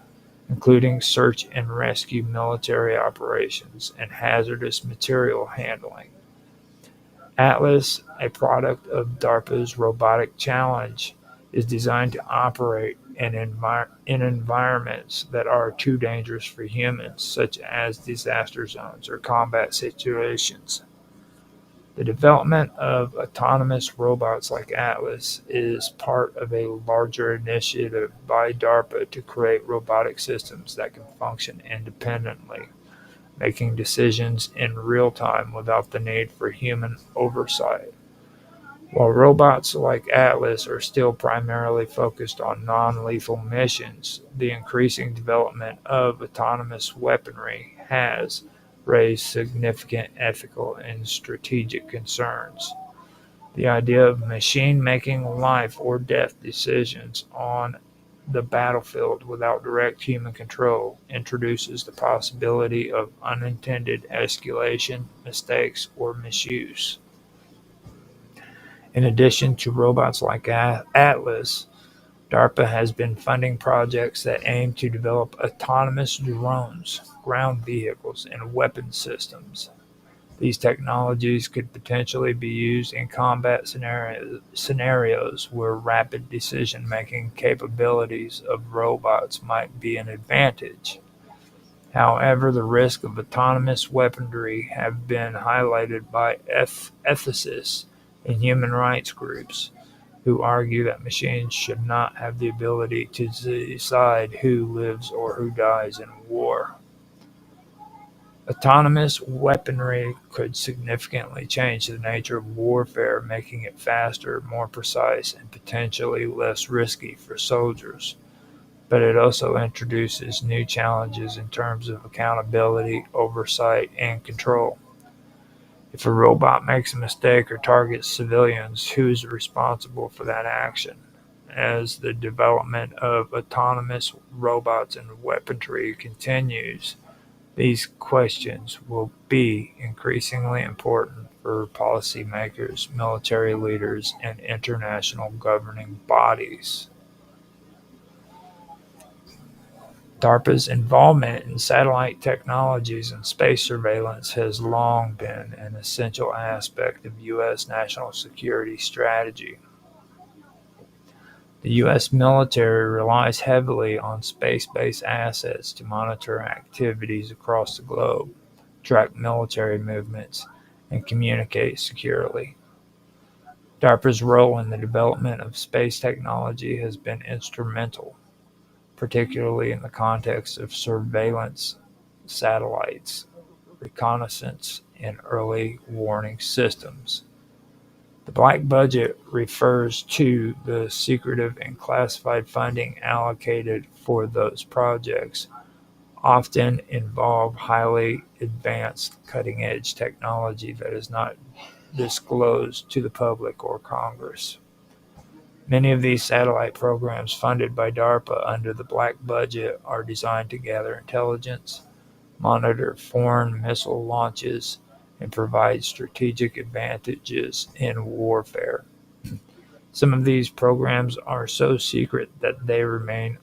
including search and rescue, military operations, and hazardous material handling. Atlas, a product of DARPA's Robotic Challenge, is designed to operate in environments that are too dangerous for humans, such as disaster zones or combat situations. The development of autonomous robots like Atlas is part of a larger initiative by DARPA to create robotic systems that can function independently, making decisions in real time without the need for human oversight. While robots like Atlas are still primarily focused on non-lethal missions, the increasing development of autonomous weaponry has raised significant ethical and strategic concerns. The idea of machine making life or death decisions on the battlefield without direct human control introduces the possibility of unintended escalation, mistakes, or misuse. In addition to robots like Atlas, DARPA has been funding projects that aim to develop autonomous drones, ground vehicles, and weapon systems. These technologies could potentially be used in combat scenarios where rapid decision-making capabilities of robots might be an advantage. However, the risks of autonomous weaponry have been highlighted by ethicists and human rights groups, who argue that machines should not have the ability to decide who lives or who dies in war. Autonomous weaponry could significantly change the nature of warfare, making it faster, more precise, and potentially less risky for soldiers. But it also introduces new challenges in terms of accountability, oversight, and control. If a robot makes a mistake or targets civilians, who is responsible for that action? As the development of autonomous robots and weaponry continues, these questions will be increasingly important for policymakers, military leaders, and international governing bodies. DARPA's involvement in satellite technologies and space surveillance has long been an essential aspect of U.S. national security strategy. The U.S. military relies heavily on space-based assets to monitor activities across the globe, track military movements, and communicate securely. DARPA's role in the development of space technology has been instrumental, particularly in the context of surveillance satellites, reconnaissance, and early warning systems. The Black Budget refers to the secretive and classified funding allocated for those projects, often involve highly advanced cutting-edge technology that is not disclosed to the public or Congress. Many of these satellite programs funded by DARPA under the Black Budget are designed to gather intelligence, monitor foreign missile launches, and provide strategic advantages in warfare. Some of these programs are so secret that they remain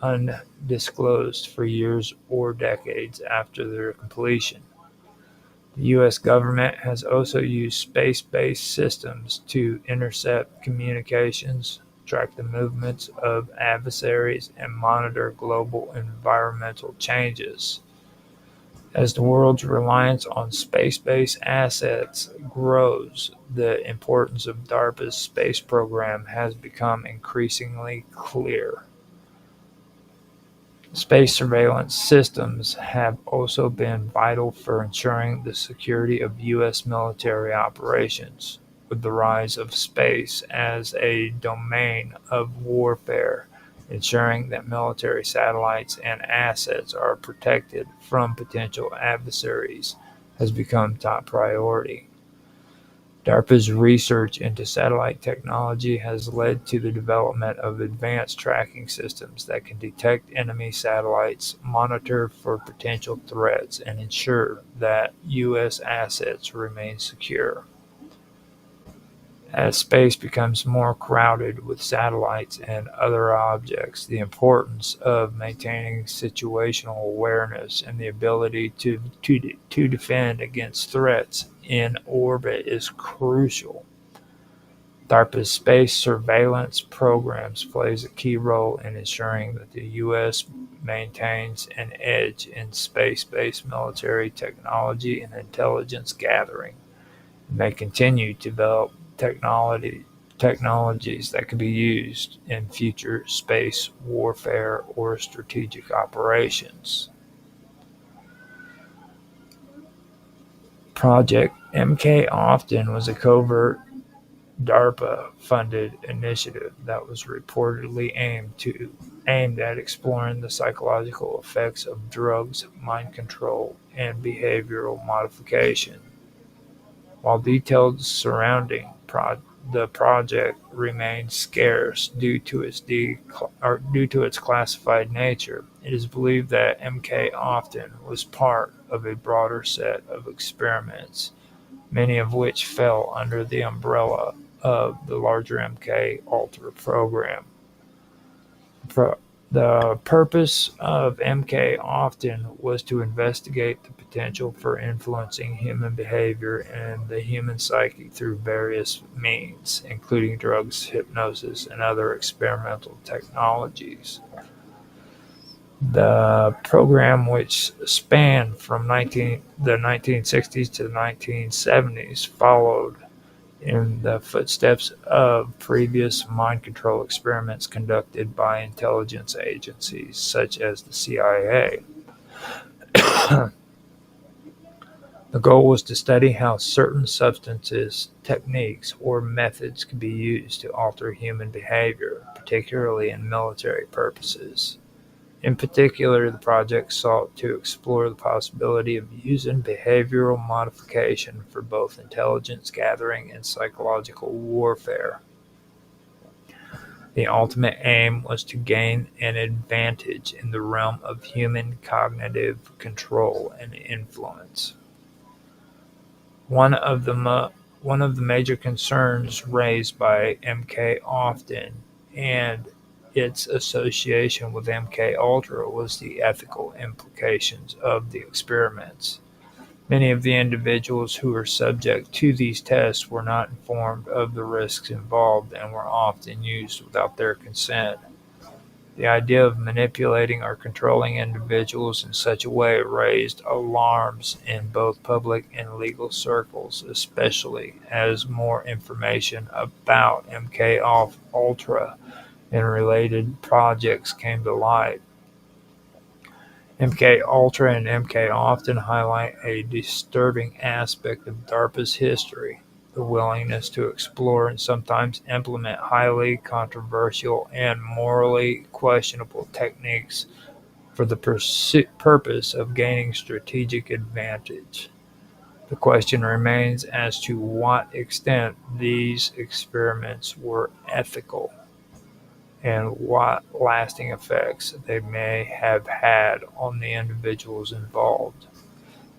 undisclosed for years or decades after their completion. The U.S. government has also used space-based systems to intercept communications, track the movements of adversaries, and monitor global environmental changes. As the world's reliance on space-based assets grows, the importance of DARPA's space program has become increasingly clear. Space surveillance systems have also been vital for ensuring the security of U.S. military operations. With the rise of space as a domain of warfare, ensuring that military satellites and assets are protected from potential adversaries has become top priority. DARPA's research into satellite technology has led to the development of advanced tracking systems that can detect enemy satellites, monitor for potential threats, and ensure that U.S. assets remain secure. As space becomes more crowded with satellites and other objects, the importance of maintaining situational awareness and the ability to defend against threats in orbit is crucial. DARPA's space surveillance programs plays a key role in ensuring that the U.S. maintains an edge in space-based military technology and intelligence gathering. And they continue to develop technologies that can be used in future space warfare or strategic operations. Project MK Often was a covert DARPA-funded initiative that was reportedly aimed at exploring the psychological effects of drugs, mind control, and behavioral modification. While details surrounding the project remain scarce due to its classified nature, it is believed that MK Often was part of a broader set of experiments, many of which fell under the umbrella of the larger MK Ultra program. The purpose of MK Often was to investigate the potential for influencing human behavior and the human psyche through various means, including drugs, hypnosis, and other experimental technologies. The program, which spanned from the 1960s to the 1970s, followed in the footsteps of previous mind control experiments conducted by intelligence agencies such as the CIA. The goal was to study how certain substances, techniques, or methods could be used to alter human behavior, particularly in military purposes. In particular, the project sought to explore the possibility of using behavioral modification for both intelligence gathering and psychological warfare. The ultimate aim was to gain an advantage in the realm of human cognitive control and influence. One of the major concerns raised by MK Often and its association with MK Ultra was the ethical implications of the experiments. Many of the individuals who were subject to these tests were not informed of the risks involved and were often used without their consent. The idea of manipulating or controlling individuals in such a way raised alarms in both public and legal circles, especially as more information about MK Ultra and related projects came to light. MK Ultra and MK often highlight a disturbing aspect of DARPA's history: the willingness to explore and sometimes implement highly controversial and morally questionable techniques for the purpose of gaining strategic advantage. The question remains as to what extent these experiments were ethical and what lasting effects they may have had on the individuals involved.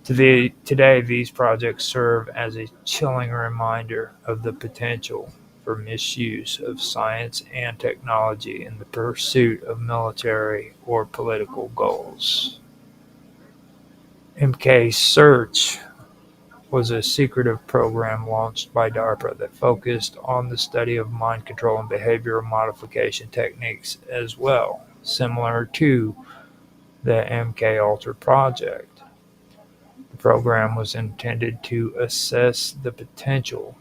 Today, these projects serve as a chilling reminder of the potential for misuse of science and technology in the pursuit of military or political goals. MK Search was a secretive program launched by DARPA that focused on the study of mind control and behavioral modification techniques as well, similar to the MK Ultra project. The program was intended to assess the potential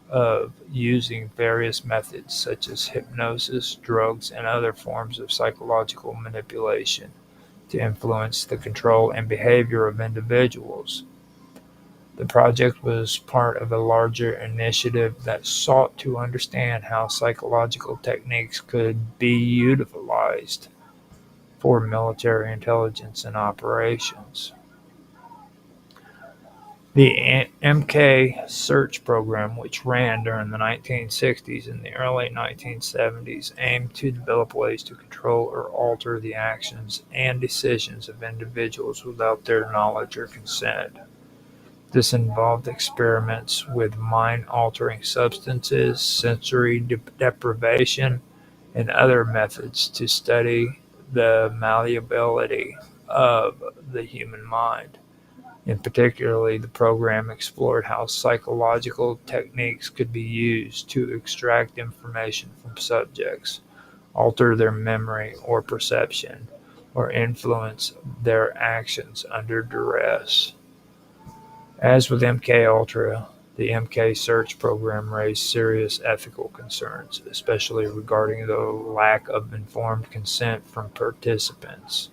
of using various methods such as hypnosis, drugs, and other forms of psychological manipulation to influence the control and behavior of individuals. The project was part of a larger initiative that sought to understand how psychological techniques could be utilized for military intelligence and operations. The MK Search program, which ran during the 1960s and the early 1970s, aimed to develop ways to control or alter the actions and decisions of individuals without their knowledge or consent. This involved experiments with mind-altering substances, sensory deprivation, and other methods to study the malleability of the human mind. In particular, the program explored how psychological techniques could be used to extract information from subjects, alter their memory or perception, or influence their actions under duress. As with MK Ultra, the MK Search program raised serious ethical concerns, especially regarding the lack of informed consent from participants.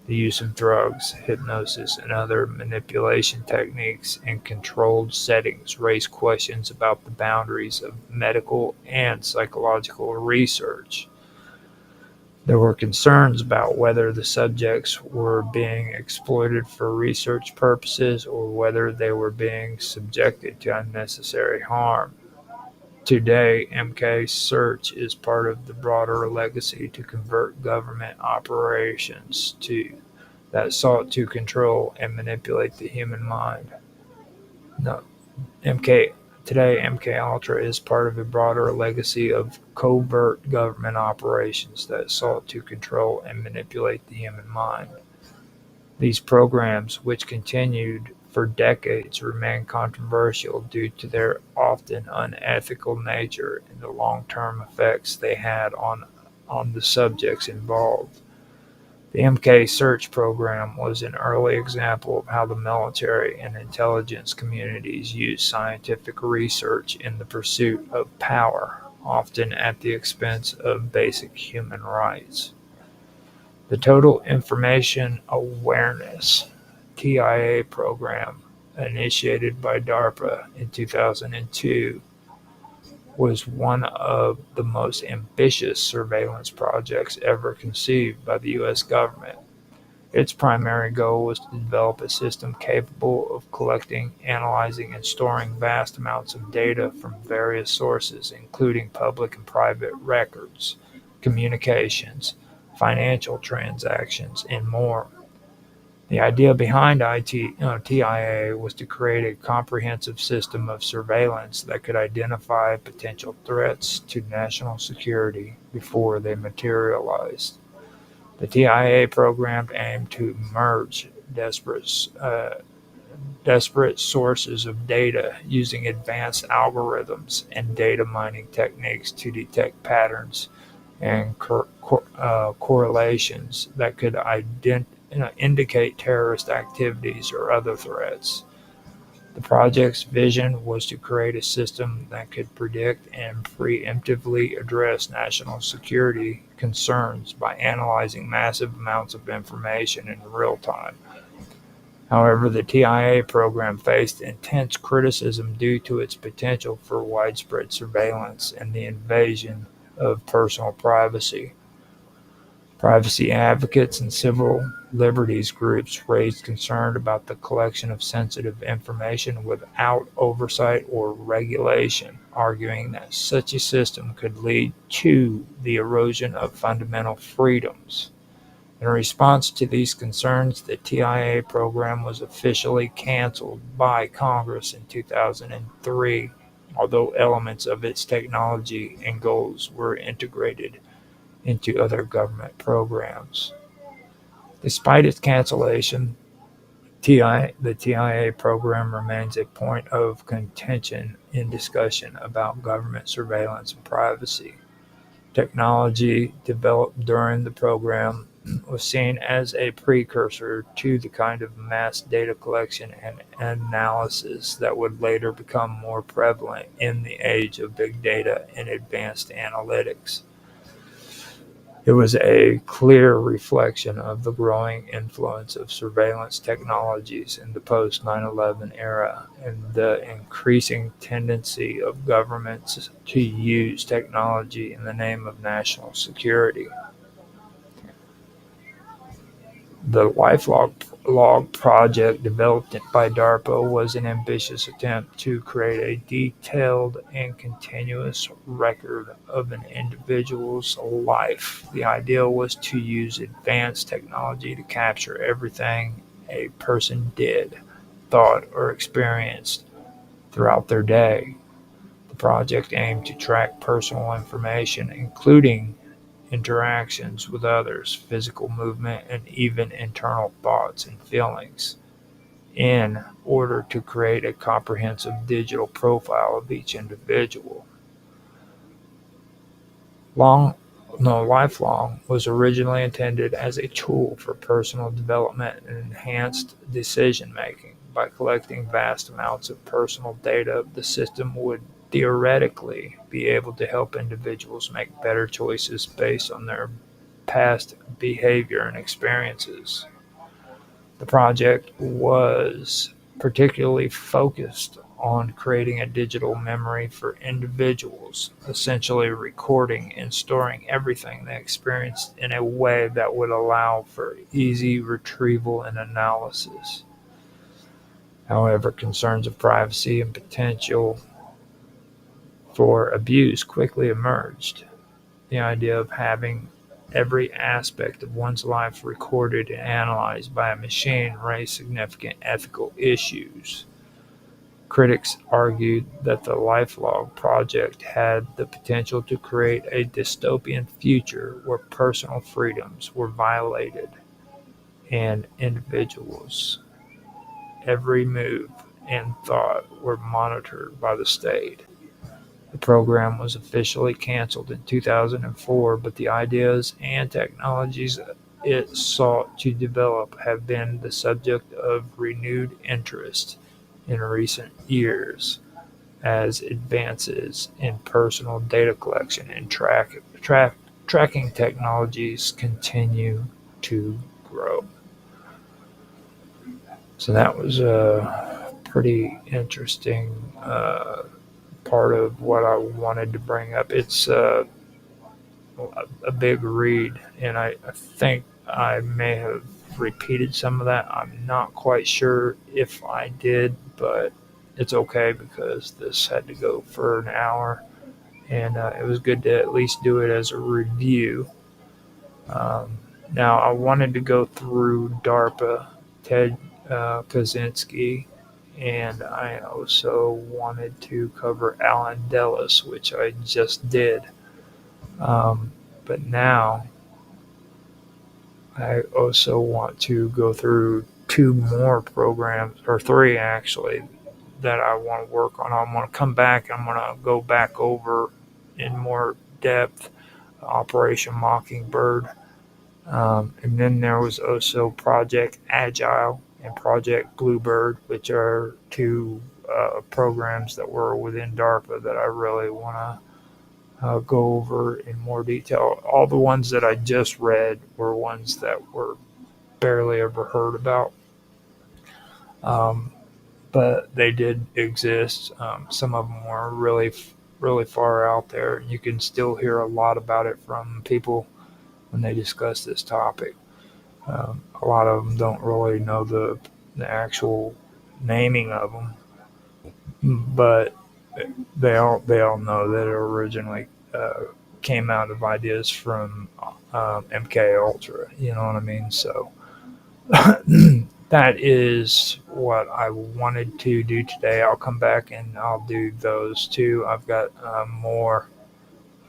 The use of drugs, hypnosis, and other manipulation techniques in controlled settings raised questions about the boundaries of medical and psychological research. There were concerns about whether the subjects were being exploited for research purposes or whether they were being subjected to unnecessary harm. Today, MK Search is part of the broader legacy to convert government operations that sought to control and manipulate the human mind. No, MK Today, MK Ultra is part of a broader legacy of covert government operations that sought to control and manipulate the human mind. These programs, which continued for decades, remain controversial due to their often unethical nature and the long-term effects they had on the subjects involved. The MK Search program was an early example of how the military and intelligence communities used scientific research in the pursuit of power, often at the expense of basic human rights. The Total Information Awareness (TIA) program, initiated by DARPA in 2002, was one of the most ambitious surveillance projects ever conceived by the U.S. government. Its primary goal was to develop a system capable of collecting, analyzing, and storing vast amounts of data from various sources, including public and private records, communications, financial transactions, and more. The idea behind TIA was to create a comprehensive system of surveillance that could identify potential threats to national security before they materialized. The TIA program aimed to merge disparate sources of data using advanced algorithms and data mining techniques to detect patterns and correlations that could indicate terrorist activities or other threats. The project's vision was to create a system that could predict and preemptively address national security concerns by analyzing massive amounts of information in real time. However, the TIA program faced intense criticism due to its potential for widespread surveillance and the invasion of personal privacy. Privacy advocates and civil liberties groups raised concern about the collection of sensitive information without oversight or regulation, arguing that such a system could lead to the erosion of fundamental freedoms. In response to these concerns, the TIA program was officially canceled by Congress in 2003, although elements of its technology and goals were integrated into other government programs. Despite its cancellation, the TIA program remains a point of contention in discussion about government surveillance and privacy. Technology developed during the program was seen as a precursor to the kind of mass data collection and analysis that would later become more prevalent in the age of big data and advanced analytics. It was a clear reflection of the growing influence of surveillance technologies in the post 9/11 era and the increasing tendency of governments to use technology in the name of national security. The LifeLog project developed by DARPA was an ambitious attempt to create a detailed and continuous record of an individual's life. The idea was to use advanced technology to capture everything a person did, thought, or experienced throughout their day. The project aimed to track personal information, including interactions with others, physical movement, and even internal thoughts and feelings, in order to create a comprehensive digital profile of each individual. Long, no, Lifelong was originally intended as a tool for personal development and enhanced decision making. By collecting vast amounts of personal data, the system would theoretically be able to help individuals make better choices based on their past behavior and experiences. The project was particularly focused on creating a digital memory for individuals, essentially recording and storing everything they experienced in a way that would allow for easy retrieval and analysis. However, concerns of privacy and potential for abuse quickly emerged. The idea of having every aspect of one's life recorded and analyzed by a machine raised significant ethical issues. Critics argued that the LifeLog project had the potential to create a dystopian future where personal freedoms were violated and individuals' every move and thought were monitored by the state. The program was officially canceled in 2004, but the ideas and technologies it sought to develop have been the subject of renewed interest in recent years as advances in personal data collection and tracking technologies continue to grow. So that was a pretty interesting part of what I wanted to bring up. It's a big read, and I think I may have repeated some of that. I'm not quite sure if I did, but it's okay because this had to go for an hour, and it was good to at least do it as a review. Um, Now, I wanted to go through DARPA, Ted Kaczynski, and I also wanted to cover Alan Dulles, which I just did. But now I also want to go through two more programs, or three actually, that I want to work on. I want to come back and I'm going to go back over in more depth Operation Mockingbird. And then there was also Project Agile and Project Bluebird, which are two programs that were within DARPA that I really want to go over in more detail. All the ones that I just read were ones that were barely ever heard about, um, but they did exist. Some of them were really far out there. You can still hear a lot about it from people when they discuss this topic. A lot of them don't really know the actual naming of them, but they all know that it originally came out of ideas from MK Ultra. You know what I mean? So that is what I wanted to do today. I'll come back and I'll do those too. I've got more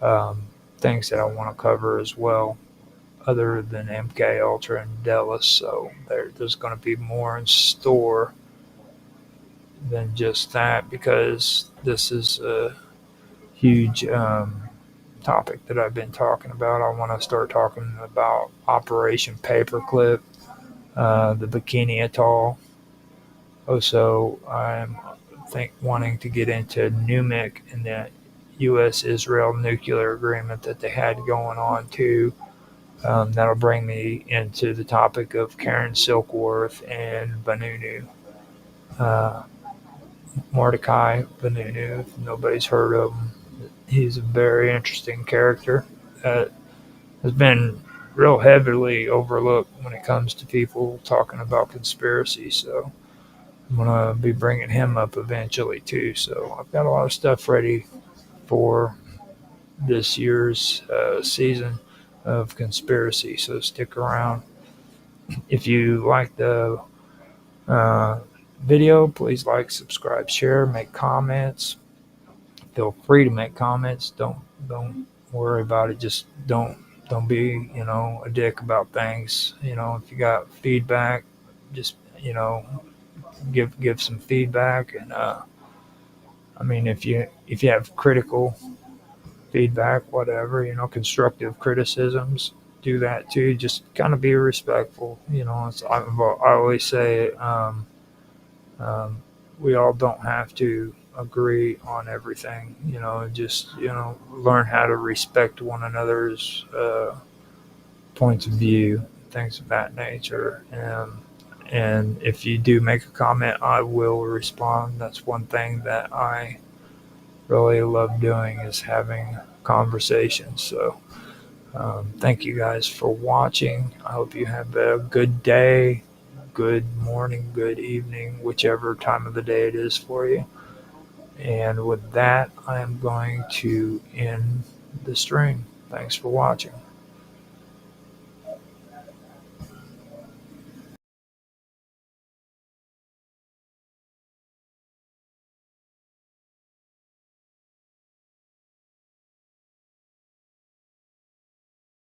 um, things that I want to cover as well, other than MK Ultra and Dallas. So there's going to be more in store than just that, because this is a huge topic that I've been talking about. I want to start talking about Operation Paperclip, the Bikini Atoll. Also, I'm wanting to get into NUMIC and the U.S. Israel nuclear agreement that they had going on too. That'll bring me into the topic of Karen Silkworth and Vanunu. Uh, Mordecai Vanunu, if nobody's heard of him, he's a very interesting character that has been real heavily overlooked when it comes to people talking about conspiracy. So I'm going to be bringing him up eventually too. So I've got a lot of stuff ready for this year's season of conspiracy. So stick around. If you like the uh, video, please like, subscribe, share, make comments. Feel free to make comments. Don't worry about it. Just don't be a dick about things. If you got feedback, just give some feedback. And I mean, if you have critical feedback, whatever, constructive criticisms, do that too. Just kind of be respectful. I always say, we all don't have to agree on everything. Just learn how to respect one another's points of view, things of that nature. And if you do make a comment, I will respond. That's one thing that I really love doing, is having conversations. So thank you guys for watching. I hope you have a good day, good morning, good evening, whichever time of the day it is for you. And with that, I am going to end the stream. Thanks for watching.